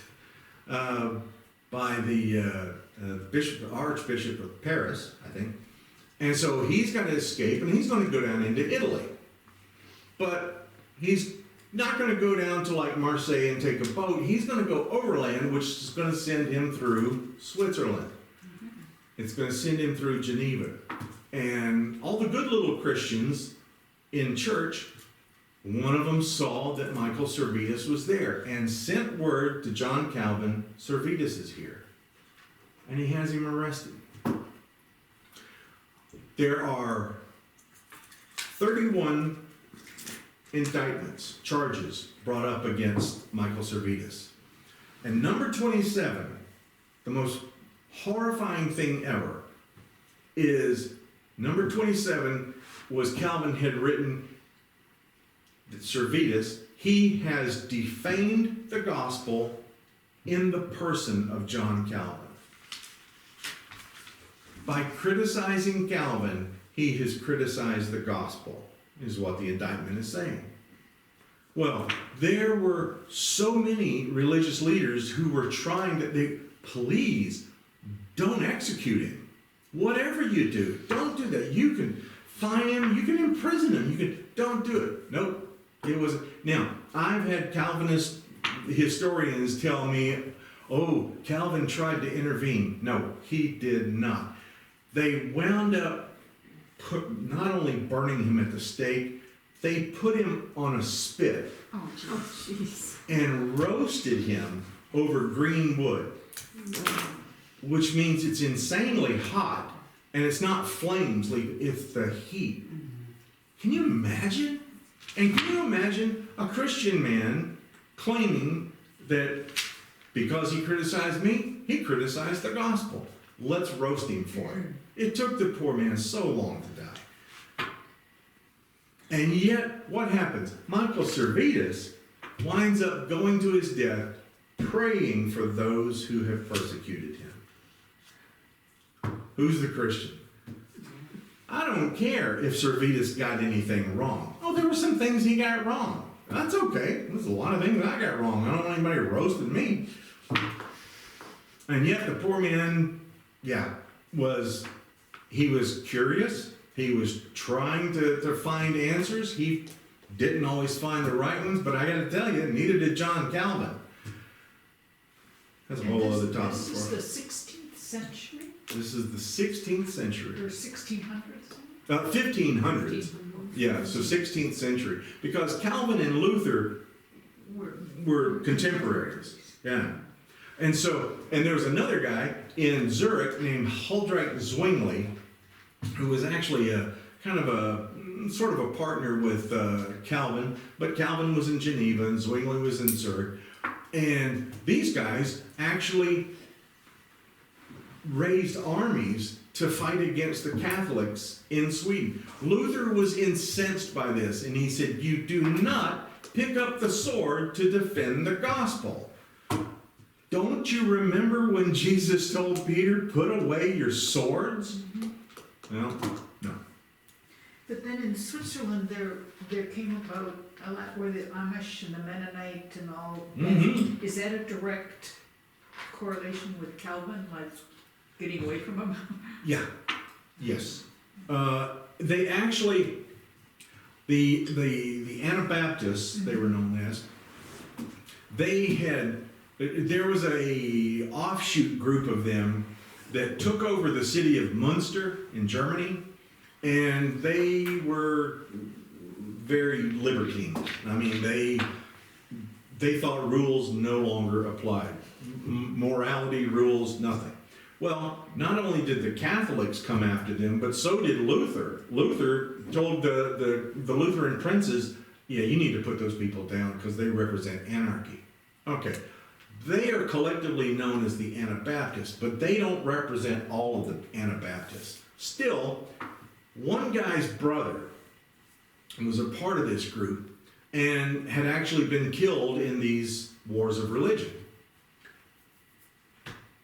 by the Archbishop of Paris, I think. And so he's got to escape, and he's going to go down into Italy. But he's not going to go down to like Marseille and take a boat. He's going to go overland, which is going to send him through Switzerland. It's going to send him through Geneva. And all the good little Christians in church, one of them saw that Michael Servetus was there and sent word to John Calvin, "Servetus is here." And he has him arrested. There are 31 indictments, charges brought up against Michael Servetus. And number 27, the most horrifying thing ever, is number 27 was Calvin had written that Servetus, he has defamed the gospel in the person of John Calvin. By criticizing Calvin, he has criticized the gospel, is what the indictment is saying. Well, there were so many religious leaders who were trying to, please, don't execute him. Whatever you do, don't do that. You can fine him, you can imprison him, don't do it. Nope, it wasn't. Now, I've had Calvinist historians tell me, oh, Calvin tried to intervene. No, he did not. They wound up not only burning him at the stake, they put him on a spit Oh, jeez. and roasted him over green wood, which means it's insanely hot, and it's not flames, it's the heat. Can you imagine? And can you imagine a Christian man claiming that because he criticized me, he criticized the gospel? Let's roast him for it. It took the poor man so long to die. And yet, what happens? Michael Servetus winds up going to his death, praying for those who have persecuted him. Who's the Christian? I don't care if Servetus got anything wrong. Oh, there were some things he got wrong. That's okay. There's a lot of things I got wrong. I don't want anybody roasting me. And yet the poor man, he was curious. He was trying to find answers. He didn't always find the right ones, but I got to tell you, neither did John Calvin. That's a whole other topic. This is the 16th century This is the 16th century. or 1600s? 1500s. Yeah, so 16th century. Because Calvin and Luther were contemporaries. Yeah. And there was another guy in Zurich named Huldrych Zwingli, who was actually a kind of a sort of a partner with Calvin, but Calvin was in Geneva and Zwingli was in Zurich. And these guys actually raised armies to fight against the Catholics in Sweden. Luther was incensed by this, and he said, "You do not pick up the sword to defend the gospel. Don't you remember when Jesus told Peter, put away your swords?" Well, no. But then in Switzerland, there came about a lot where the Amish and the Mennonite and all. Mhm. Is that a direct correlation with Calvin, like getting away from him? Yeah. Yes. They actually, the Anabaptists, they were known as, there was a offshoot group of them that took over the city of Munster in Germany, and they were very libertine. I mean, they thought rules no longer applied. Morality, rules, nothing. Well, not only did the Catholics come after them, but so did Luther. Luther told the Lutheran princes, yeah, you need to put those people down because they represent anarchy. Okay, they are collectively known as the Anabaptists, but they don't represent all of the Anabaptists. Still, one guy's brother was a part of this group and had actually been killed in these wars of religion.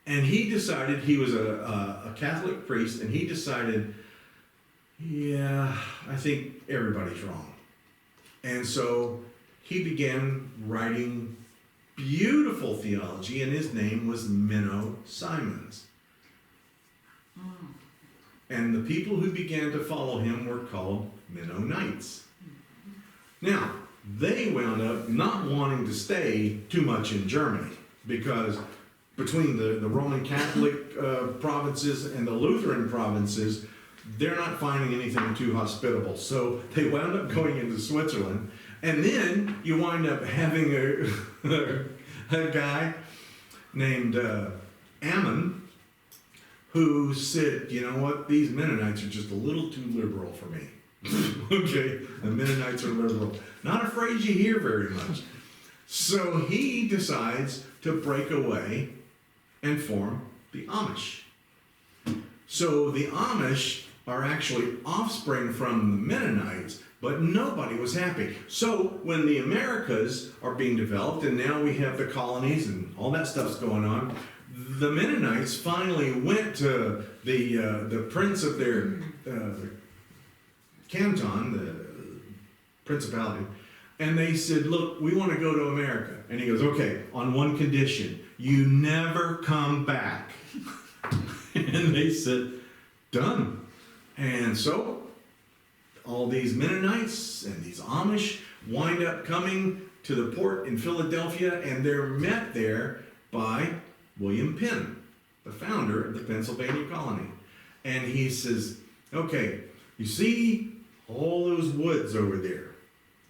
And he decided, he was a Catholic priest, and he decided, yeah, I think everybody's wrong. And so he began writing beautiful theology, and his name was Menno Simons. And the people who began to follow him were called Mennonites. Now, they wound up not wanting to stay too much in Germany, because between the Roman Catholic provinces and the Lutheran provinces, they're not finding anything too hospitable. So they wound up going into Switzerland, and then you wind up having a guy named Ammon, who said, you know what, these Mennonites are just a little too liberal for me. Okay, the Mennonites are liberal. Not a phrase you hear very much. So he decides to break away and form the Amish. So the Amish are actually offspring from the Mennonites, but nobody was happy. So when the Americas are being developed, and now we have the colonies and all that stuff's going on, the Mennonites finally went to the prince of their canton, the principality, and they said, look, we want to go to America. And he goes, okay, on one condition, you never come back. And they said, done. And so all these Mennonites and these Amish wind up coming to the port in Philadelphia, and they're met there by William Penn, the founder of the Pennsylvania colony. And he says, okay, you see all those woods over there,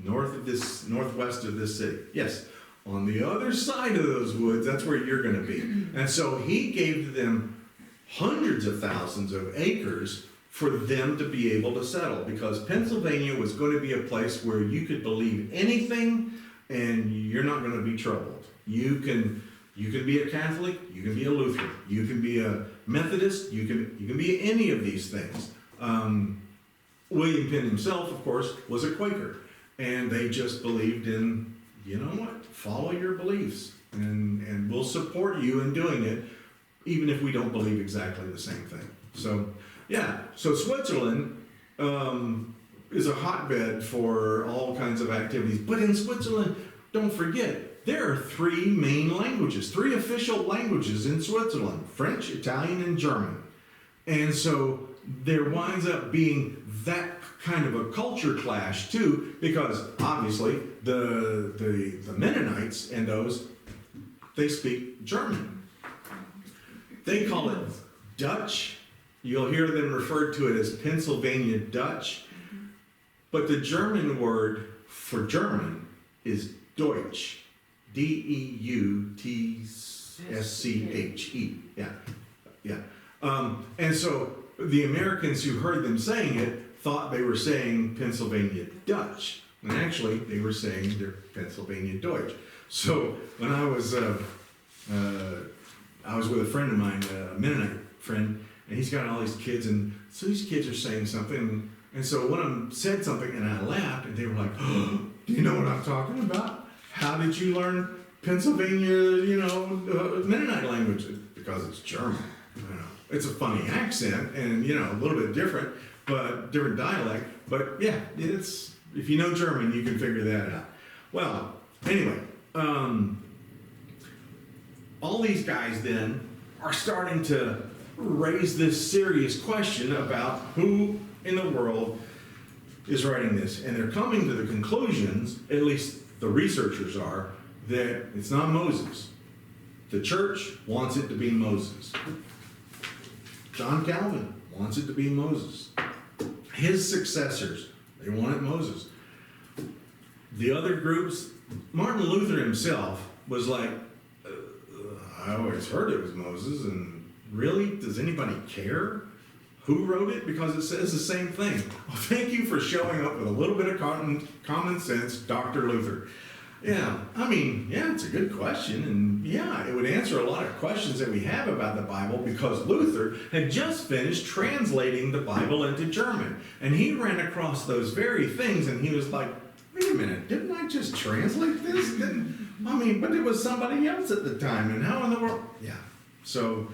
northwest of this city? Yes. On the other side of those woods, that's where you're going to be. And so he gave them hundreds of thousands of acres for them to be able to settle, because Pennsylvania was going to be a place where you could believe anything and you're not going to be troubled. You can be a Catholic, you can be a Lutheran, you can be a Methodist, you can be any of these things. William Penn himself, of course, was a Quaker, and they just believed in, you know what, follow your beliefs, and we'll support you in doing it, even if we don't believe exactly the same thing. So, yeah, so Switzerland is a hotbed for all kinds of activities. But in Switzerland, don't forget, there are three main languages, three official languages in Switzerland: French, Italian, and German. And so there winds up being that kind of a culture clash too, because obviously the Mennonites and those, they speak German. They call it Dutch. You'll hear them referred to it as Pennsylvania Dutch. But the German word for German is Deutsch. D-E-U-T-S-C-H-E. Yeah. And so the Americans who heard them saying it thought they were saying Pennsylvania Dutch. And actually, they were saying they're Pennsylvania Deutsch. So when I was with a friend of mine, a Mennonite friend, and he's got all these kids, and so these kids are saying something, and so one of them said something, and I laughed, and they were like, oh, do you know what I'm talking about? How did you learn Pennsylvania, Mennonite language? Because it's German. It's a funny accent, and, a little bit different, but different dialect. But, yeah, it's, if you know German, you can figure that out. Well, anyway, all these guys then are starting to raise this serious question about who in the world is writing this. And they're coming to the conclusions, at least the researchers are, that it's not Moses. The church wants it to be Moses. John Calvin wants it to be Moses. His successors, they want it Moses. The other groups, Martin Luther himself was like, I always heard it was Moses, and really, does anybody care who wrote it? Because it says the same thing. Well, thank you for showing up with a little bit of common sense, Dr. Luther. Yeah, I mean, yeah, it's a good question, and yeah, it would answer a lot of questions that we have about the Bible, because Luther had just finished translating the Bible into German, and he ran across those very things, and he was like, wait a minute, didn't I just translate this? But it was somebody else at the time, and how in the world? Yeah, so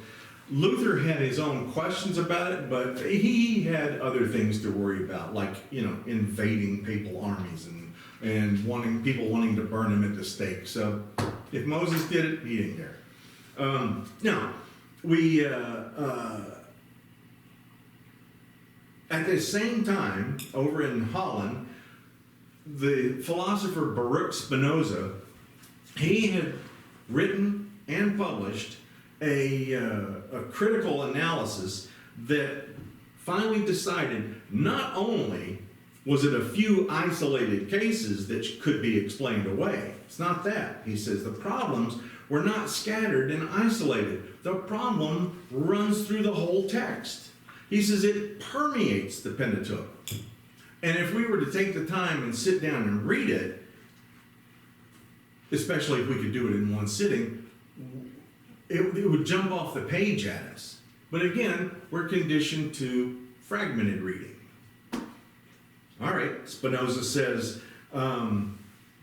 Luther had his own questions about it, but he had other things to worry about, like, invading papal armies and people wanting to burn him at the stake. So if Moses did it, he didn't care. Now, we, at the same time, over in Holland, the philosopher Baruch Spinoza, he had written and published a critical analysis that finally decided not only was it a few isolated cases that could be explained away. It's not that. He says the problems were not scattered and isolated. The problem runs through the whole text. He says it permeates the Pentateuch. And if we were to take the time and sit down and read it, especially if we could do it in one sitting, it would jump off the page at us. But again, we're conditioned to fragmented reading. All right, Spinoza says,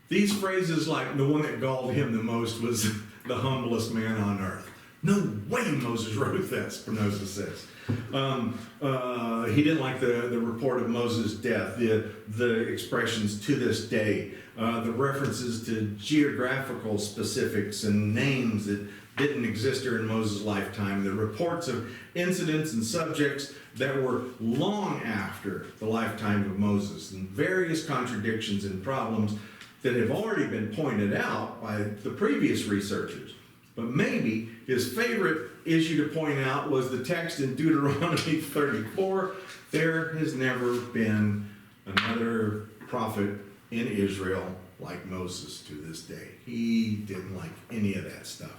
these phrases, like the one that galled him the most was the humblest man on earth. No way Moses wrote that, Spinoza says. He didn't like the report of Moses' death, the expressions to this day, the references to geographical specifics and names that didn't exist during Moses' lifetime, the reports of incidents and subjects that were long after the lifetime of Moses, and various contradictions and problems that have already been pointed out by the previous researchers. But maybe his favorite issue to point out was the text in Deuteronomy 34. There has never been another prophet in Israel like Moses to this day. He didn't like any of that stuff.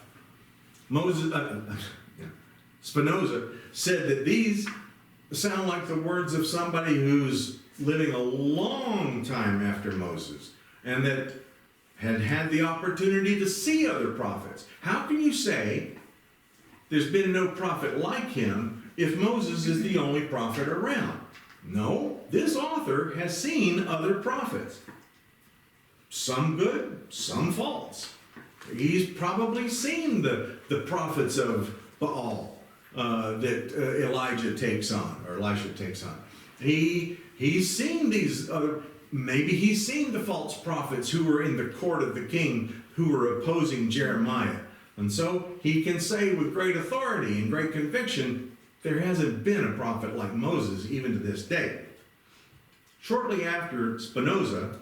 Spinoza said that these sound like the words of somebody who's living a long time after Moses, and that had the opportunity to see other prophets. How can you say there's been no prophet like him if Moses is the only prophet around? No, this author has seen other prophets. Some good, some false. He's probably seen the prophets of Baal that Elisha takes on. He's seen these other, maybe he's seen the false prophets who were in the court of the king who were opposing Jeremiah. And so he can say with great authority and great conviction, there hasn't been a prophet like Moses even to this day. Shortly after Spinoza,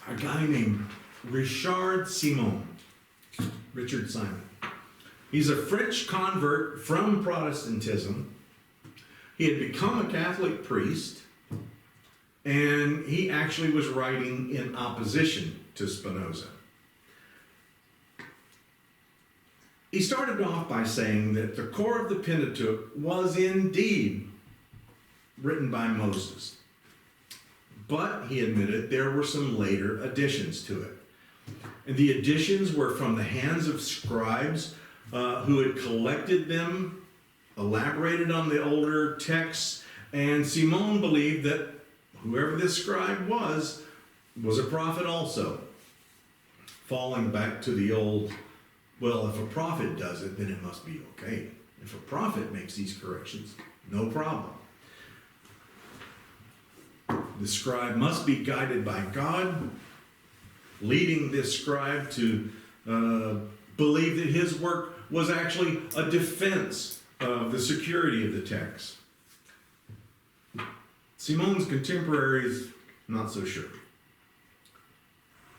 a guy named Richard Simon. He's a French convert from Protestantism. He had become a Catholic priest, and he actually was writing in opposition to Spinoza. He started off by saying that the core of the Pentateuch was indeed written by Moses. But, he admitted, there were some later additions to it. And the additions were from the hands of scribes who had collected them, elaborated on the older texts, and Simon believed that whoever this scribe was a prophet also. Falling back to the old, well, if a prophet does it, then it must be okay. If a prophet makes these corrections, no problem. The scribe must be guided by God, leading this scribe to believe that his work was actually a defense of the security of the text. Simon's contemporaries, not so sure.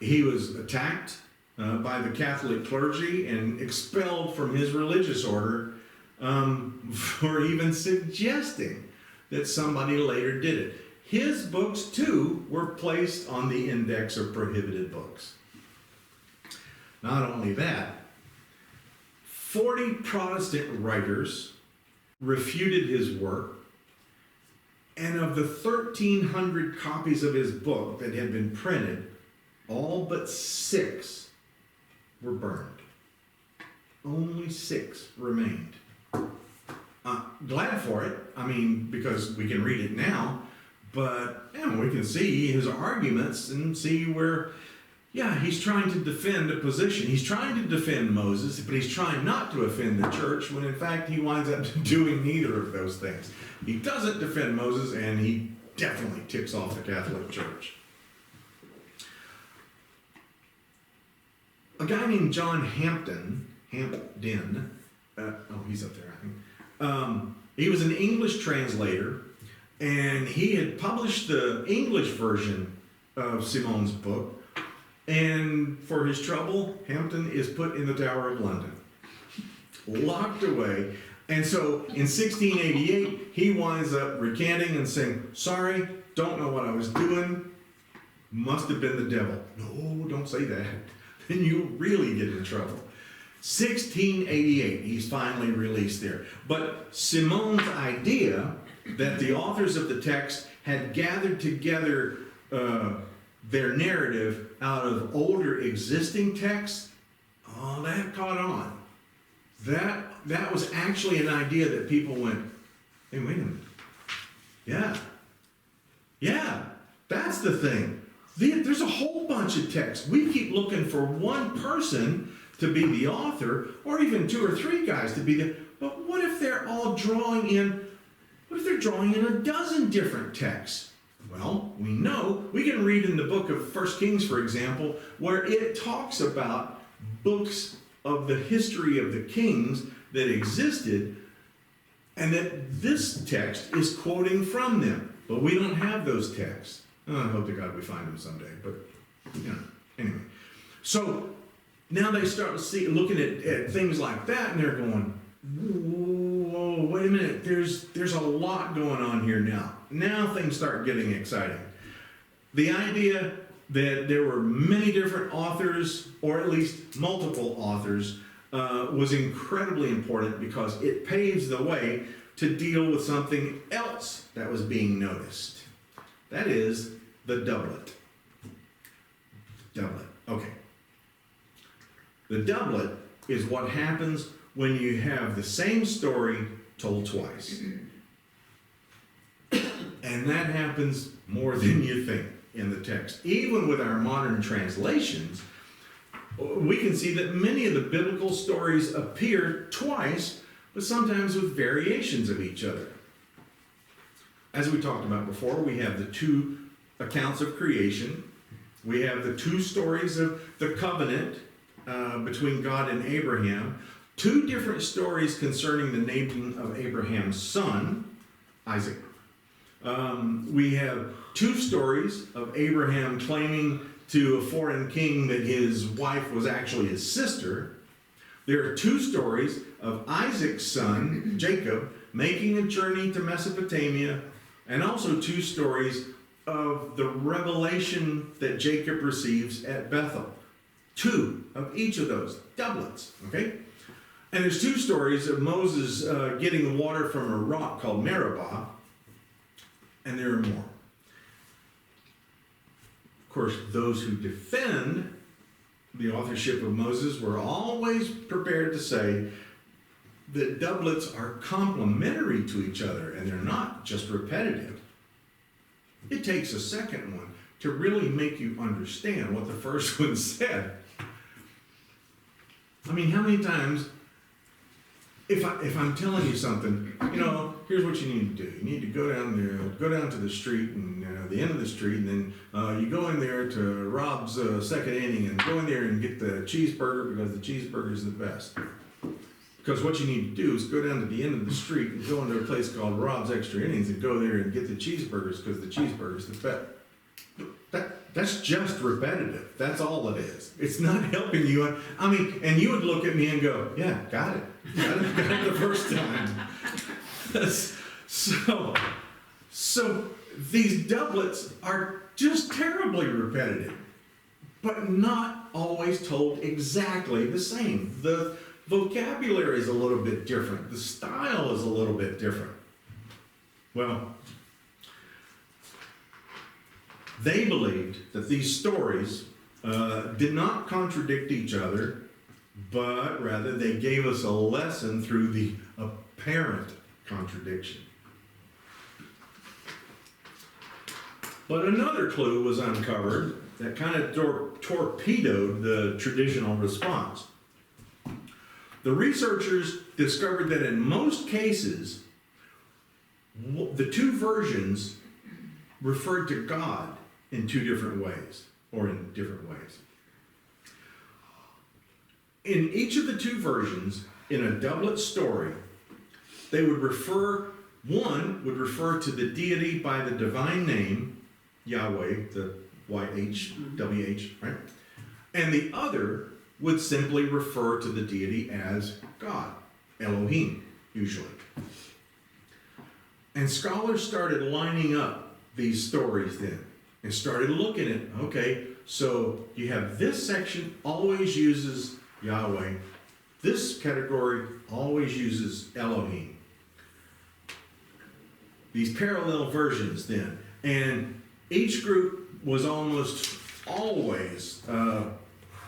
He was attacked by the Catholic clergy and expelled from his religious order for even suggesting that somebody later did it. his books too were placed on the index of prohibited books. Not only that, 40 Protestant writers refuted his work, and of the 1,300 copies of his book that had been printed, all but 6 were burned. Only 6 remained. Glad for it, I mean, because we can read it now, but we can see his arguments and see where, he's trying to defend a position. He's trying to defend Moses, but he's trying not to offend the church, when in fact he winds up doing neither of those things. He doesn't defend Moses, and he definitely ticks off the Catholic Church. A guy named John Hampden, he's up there, I think. He was an English translator, and he had published the English version of Simon's book. And for his trouble, Hampden is put in the Tower of London, locked away. And so in 1688, he winds up recanting and saying, sorry, don't know what I was doing, must have been the devil. No, don't say that. Then you'll really get in trouble. 1688, he's finally released there. But Simon's idea that the authors of the text had gathered together their narrative out of older existing texts, that caught on. That was actually an idea that people went, hey, wait a minute. Yeah, that's the thing. There's a whole bunch of texts. We keep looking for one person to be the author, or even 2 or 3 guys to be the, but what if they're all drawing in a dozen different texts? Well, we know, we can read in the book of 1 Kings, for example, where it talks about books of the history of the kings that existed, and that this text is quoting from them. But we don't have those texts. I hope to God we find them someday, but, anyway. So, now they start looking at things like that, and they're going, whoa, wait a minute, there's a lot going on here now. Now things start getting exciting. The idea that there were many different authors, or at least multiple authors, was incredibly important, because it paves the way to deal with something else that was being noticed. That is the doublet. Okay. The doublet is what happens when you have the same story told twice. And that happens more than you think in the text. Even with our modern translations, we can see that many of the biblical stories appear twice, but sometimes with variations of each other. As we talked about before, we have the 2 accounts of creation. We have the 2 stories of the covenant between God and Abraham. 2 different stories concerning the naming of Abraham's son, Isaac. We have 2 stories of Abraham claiming to a foreign king that his wife was actually his sister. There are 2 stories of Isaac's son, Jacob, making a journey to Mesopotamia, and also 2 stories of the revelation that Jacob receives at Bethel. 2 of each of those, doublets, okay? And there's 2 stories of Moses getting water from a rock called Meribah, and there are more. Of course, those who defend the authorship of Moses were always prepared to say that doublets are complementary to each other, and they're not just repetitive. It takes a second one to really make you understand what the first one said. I mean, how many times, if I'm telling you something, here's what you need to do. You need to go down to the street, and the end of the street, and then you go in there to Rob's second inning, and go in there and get the cheeseburger, because the cheeseburger is the best. Because what you need to do is go down to the end of the street and go into a place called Rob's Extra Innings and go there and get the cheeseburgers, because the cheeseburger's the best. That's just repetitive. That's all it is. It's not helping you. I mean, and you would look at me and go, yeah, got it. Got it the first time. So these these doublets are just terribly repetitive, but not always told exactly the same. The vocabulary is a little bit different. The style is a little bit different. Well, they believed that these stories did not contradict each other, but rather they gave us a lesson through the apparent contradiction. But another clue was uncovered that kind of torpedoed the traditional response. The researchers discovered that in most cases, the two versions referred to God in two different ways, or in different ways. In each of the two versions, in a doublet story, they would refer, one would refer to the deity by the divine name, Yahweh, the YHWH, right? And the other would simply refer to the deity as God, Elohim, usually. And scholars started lining up these stories then and started looking at, okay, so you have this section always uses Yahweh, this category always uses Elohim. These parallel versions then, and each group was almost always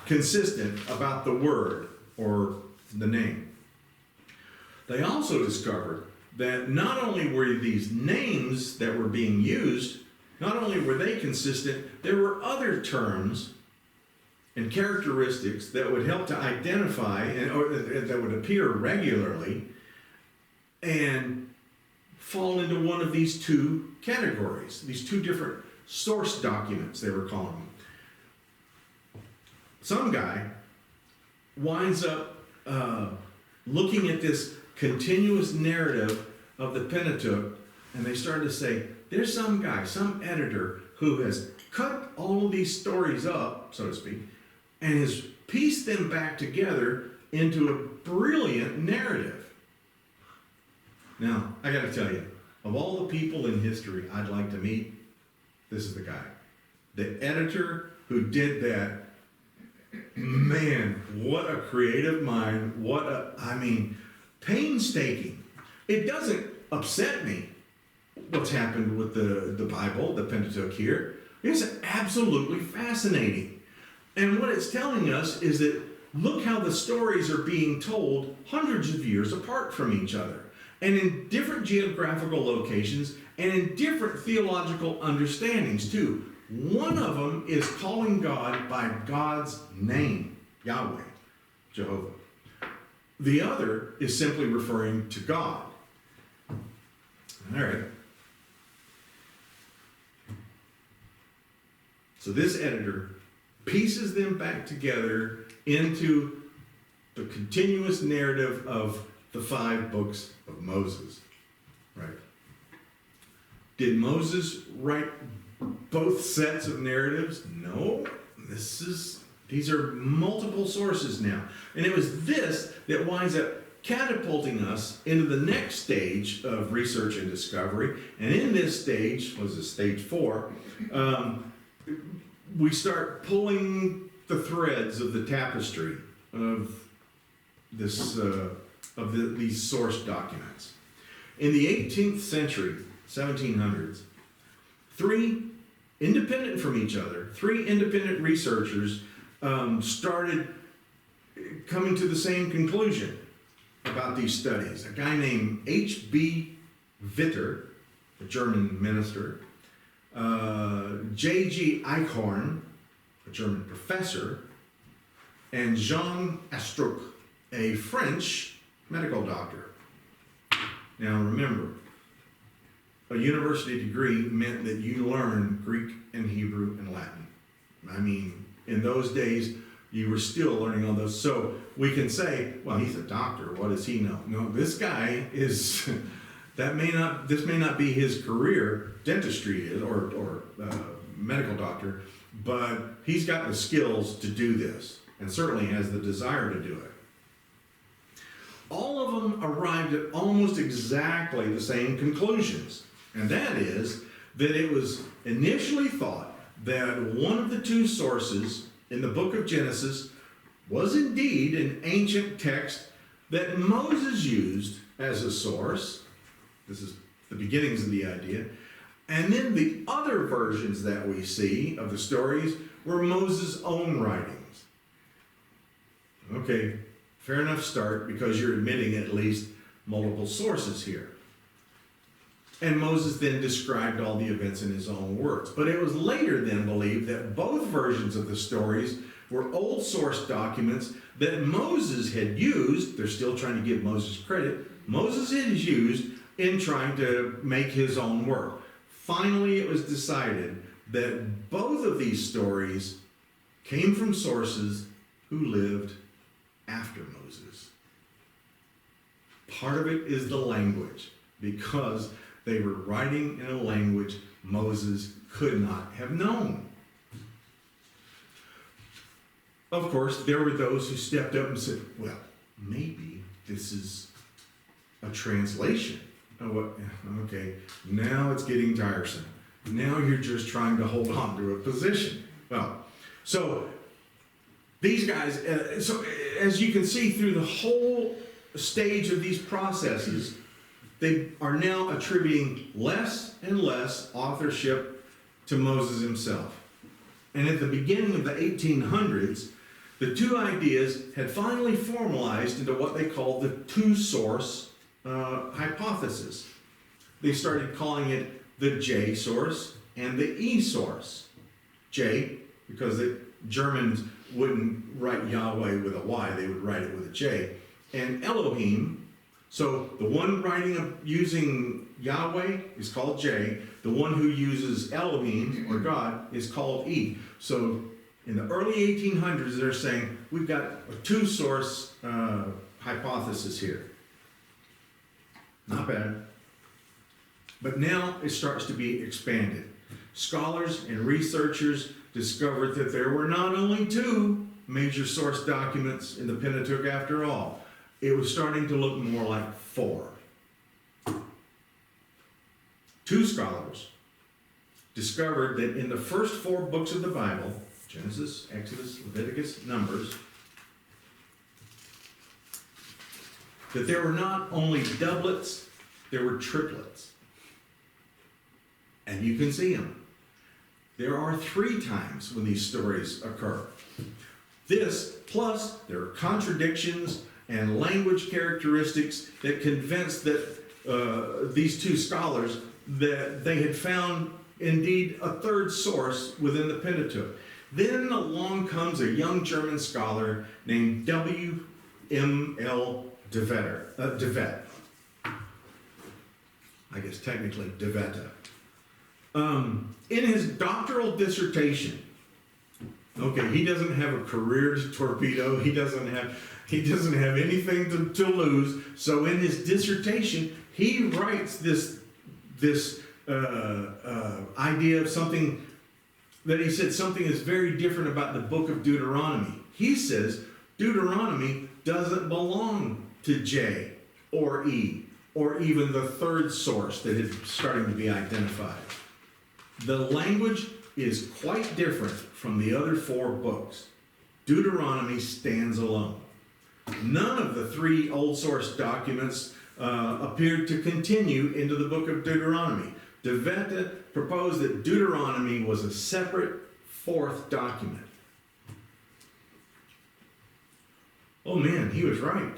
consistent about the word or the name. They also discovered that not only were these names that were being used, not only were they consistent, there were other terms and characteristics that would help to identify, or that would appear regularly and fall into one of these two categories, these two different source documents, they were calling them. Some guy winds up looking at this continuous narrative of the Pentateuch, and they started to say, there's some guy, some editor, who has cut all of these stories up, so to speak, and has pieced them back together into a brilliant narrative. Now, I gotta tell you, of all the people in history I'd like to meet, this is the guy. The editor who did that, man, what a creative mind, painstaking. It doesn't upset me what's happened with the Bible, the Pentateuch here. It's absolutely fascinating. And what it's telling us is that look how the stories are being told hundreds of years apart from each other, and in different geographical locations, and in different theological understandings too. One of them is calling God by God's name, Yahweh, Jehovah. The other is simply referring to God. All right. So this editor pieces them back together into the continuous narrative of the 5 books of Moses, right? Did Moses write both sets of narratives? No. These are multiple sources now. And it was this that winds up catapulting us into the next stage of research and discovery. And in this stage, stage 4, we start pulling the threads of the tapestry of this these source documents. In the 18th century, 1700s, 3 independent from each other, 3 independent researchers started coming to the same conclusion about these studies. A guy named H.B. Witter, a German minister, J.G. Eichhorn, a German professor, and Jean Astruc, a French medical doctor. Now remember, a university degree meant that you learned Greek and Hebrew and Latin. I mean, in those days, you were still learning all those. So we can say, well, he's a doctor. What does he know? No, this guy is, this may not be his career, dentistry is, or medical doctor, but he's got the skills to do this, and certainly has the desire to do it. All of them arrived at almost exactly the same conclusions, and that is that it was initially thought that one of the two sources in the book of Genesis was indeed an ancient text that Moses used as a source. This is the beginnings of the idea. And then the other versions that we see of the stories were Moses' own writings. Okay, fair enough start, because you're admitting at least multiple sources here. And Moses then described all the events in his own words. But it was later then believed that both versions of the stories were old source documents that Moses had used. They're still trying to give Moses credit. Moses had used in trying to make his own work. Finally, it was decided that both of these stories came from sources who lived after Moses. Part of it is the language, because they were writing in a language Moses could not have known. Of course, there were those who stepped up and said, well, maybe this is a translation. Oh, what? Okay, now it's getting tiresome. Now you're just trying to hold on to a position. Well, so these guys, so as you can see through the whole stage of these processes, they are now attributing less and less authorship to Moses himself. And at the beginning of the 1800s, the two ideas had finally formalized into what they called the two-source hypothesis. They started calling it the J source and the E source. J, because the Germans wouldn't write Yahweh with a Y, they would write it with a J. And Elohim, so the one using Yahweh is called J, the one who uses Elohim, or God, is called E. So in the early 1800s, they're saying, we've got a two-source hypothesis here. Not bad. But now it starts to be expanded. Scholars and researchers discovered that there were not only two major source documents in the Pentateuch after all. It was starting to look more like four. Two scholars discovered that in the first four books of the Bible, Genesis, Exodus, Leviticus, Numbers, that there were not only doublets, there were triplets. And you can see them. There are 3 times when these stories occur. This, plus there are contradictions and language characteristics that convinced that these two scholars that they had found indeed a third source within the Pentateuch. Then along comes a young German scholar named W.M.L. de Wet. I guess technically de Wette. In his doctoral dissertation, okay, he doesn't have a career torpedo. He doesn't have anything to lose. So in his dissertation, he writes this idea of something that he said something is very different about the book of Deuteronomy. He says Deuteronomy doesn't belong to J or E or even the third source that is starting to be identified. The language is quite different from the other 4 books. Deuteronomy stands alone. None of the 3 old source documents appeared to continue into the book of Deuteronomy. De Wette proposed that Deuteronomy was a separate 4th document. Oh man, he was right.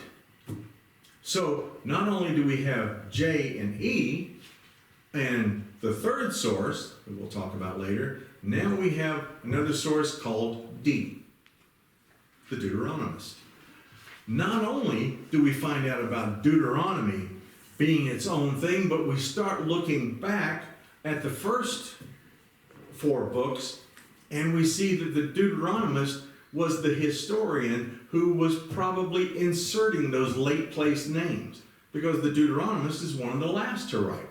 So not only do we have J and E and the third source, that we'll talk about later, now we have another source called D, the Deuteronomist. Not only do we find out about Deuteronomy being its own thing, but we start looking back at the first 4 books, and we see that the Deuteronomist was the historian who was probably inserting those late place names, because the Deuteronomist is one of the last to write.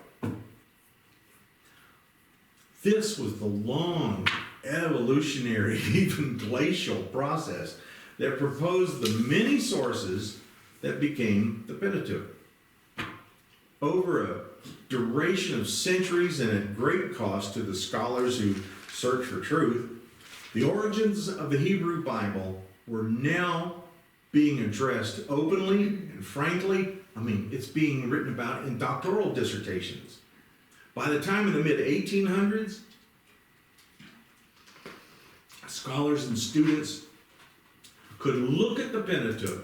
This was the long, evolutionary, even glacial process that proposed the many sources that became the Pentateuch. Over a duration of centuries and at great cost to the scholars who search for truth, the origins of the Hebrew Bible were now being addressed openly and frankly. I mean, it's being written about in doctoral dissertations. By the time of the mid-1800s, scholars and students could look at the Pentateuch,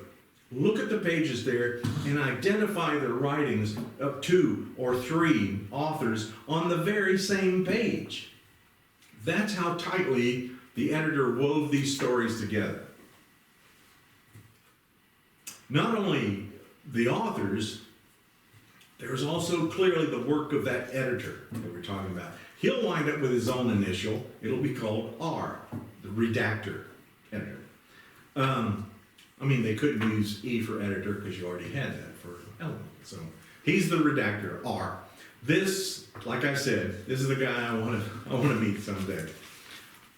look at the pages there, and identify the writings of 2 or 3 authors on the very same page. That's how tightly the editor wove these stories together. Not only the authors, there's also clearly the work of that editor that we're talking about. He'll wind up with his own initial. It'll be called R, the redactor editor. I mean, they couldn't use E for editor because you already had that for element. So he's the redactor, R. This, like I said, this is the guy I want to meet someday.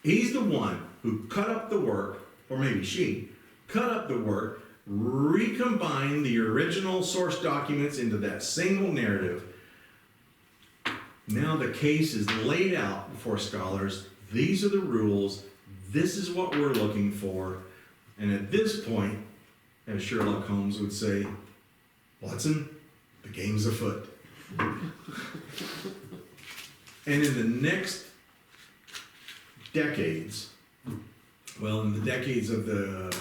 He's the one who cut up the work, or maybe she, cut up the work, recombined the original source documents into that single narrative. Now the case is laid out before scholars. These are the rules. This is what we're looking for. And at this point, as Sherlock Holmes would say, Watson, the game's afoot. And in the next decades, well, in the decades of the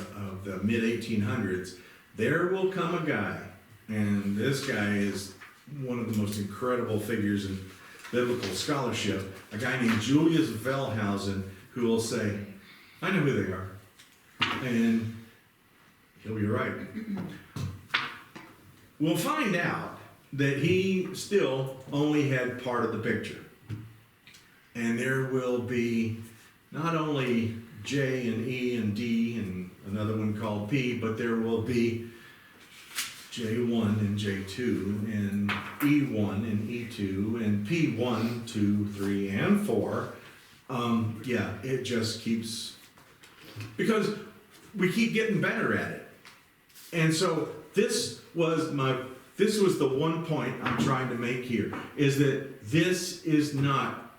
mid-1800s, there will come a guy, and this guy is one of the most incredible figures in biblical scholarship, a guy named Julius Wellhausen, who will say, I know who they are. And he'll be right. We'll find out that he still only had part of the picture. And there will be not only J and E and D and another one called P, but there will be J1 and J2 and E1 and E2 and P1, 2, 3, and 4. Yeah, it just keeps, because we keep getting better at it. And so this was the one point I'm trying to make here, is that this is not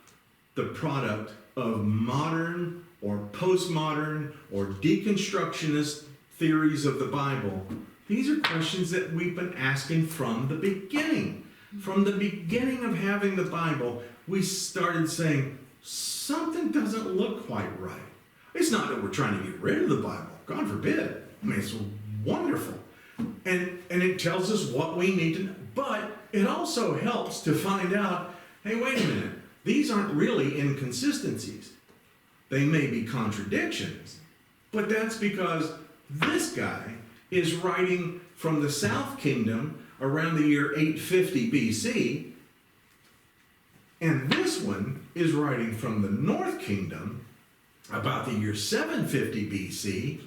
the product of modern or postmodern or deconstructionist theories of the Bible. These are questions that we've been asking from the beginning. From the beginning of having the Bible, we started saying, something doesn't look quite right. It's not that we're trying to get rid of the Bible. God forbid. I mean, it's wonderful. And it tells us what we need to know. But it also helps to find out, hey, wait a minute. These aren't really inconsistencies. They may be contradictions. But that's because this guy is writing from the South Kingdom around the year 850 BC. And this one is writing from the North Kingdom about the year 750 BC.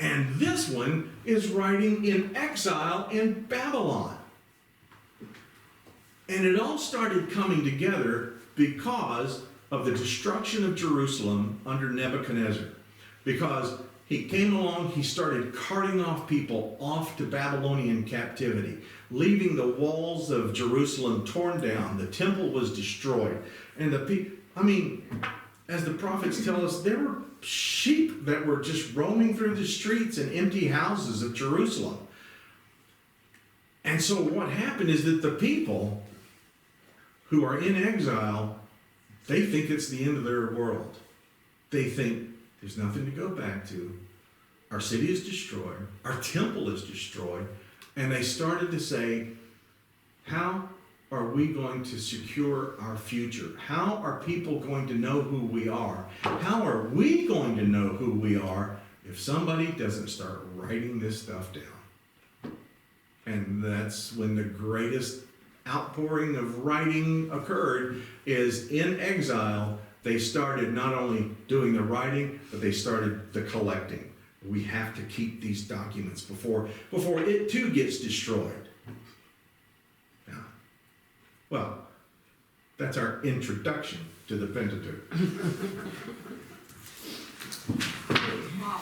And this one is writing in exile in Babylon. And it all started coming together because of the destruction of Jerusalem under Nebuchadnezzar. Because he came along, he started carting off people off to Babylonian captivity, leaving the walls of Jerusalem torn down. The temple was destroyed. And the people, I mean, as the prophets tell us, there were sheep that were just roaming through the streets and empty houses of Jerusalem. And so what happened is that the people who are in exile, they think it's the end of their world. They think there's nothing to go back to. Our city is destroyed. Our temple is destroyed. And they started to say, how are we going to secure our future? How are people going to know who we are? How are we going to know who we are if somebody doesn't start writing this stuff down? And that's when the greatest outpouring of writing occurred, is in exile. They started not only doing the writing, but they started the collecting. We have to keep these documents before it too gets destroyed. Now, well, that's our introduction to the Pentateuch. Wow.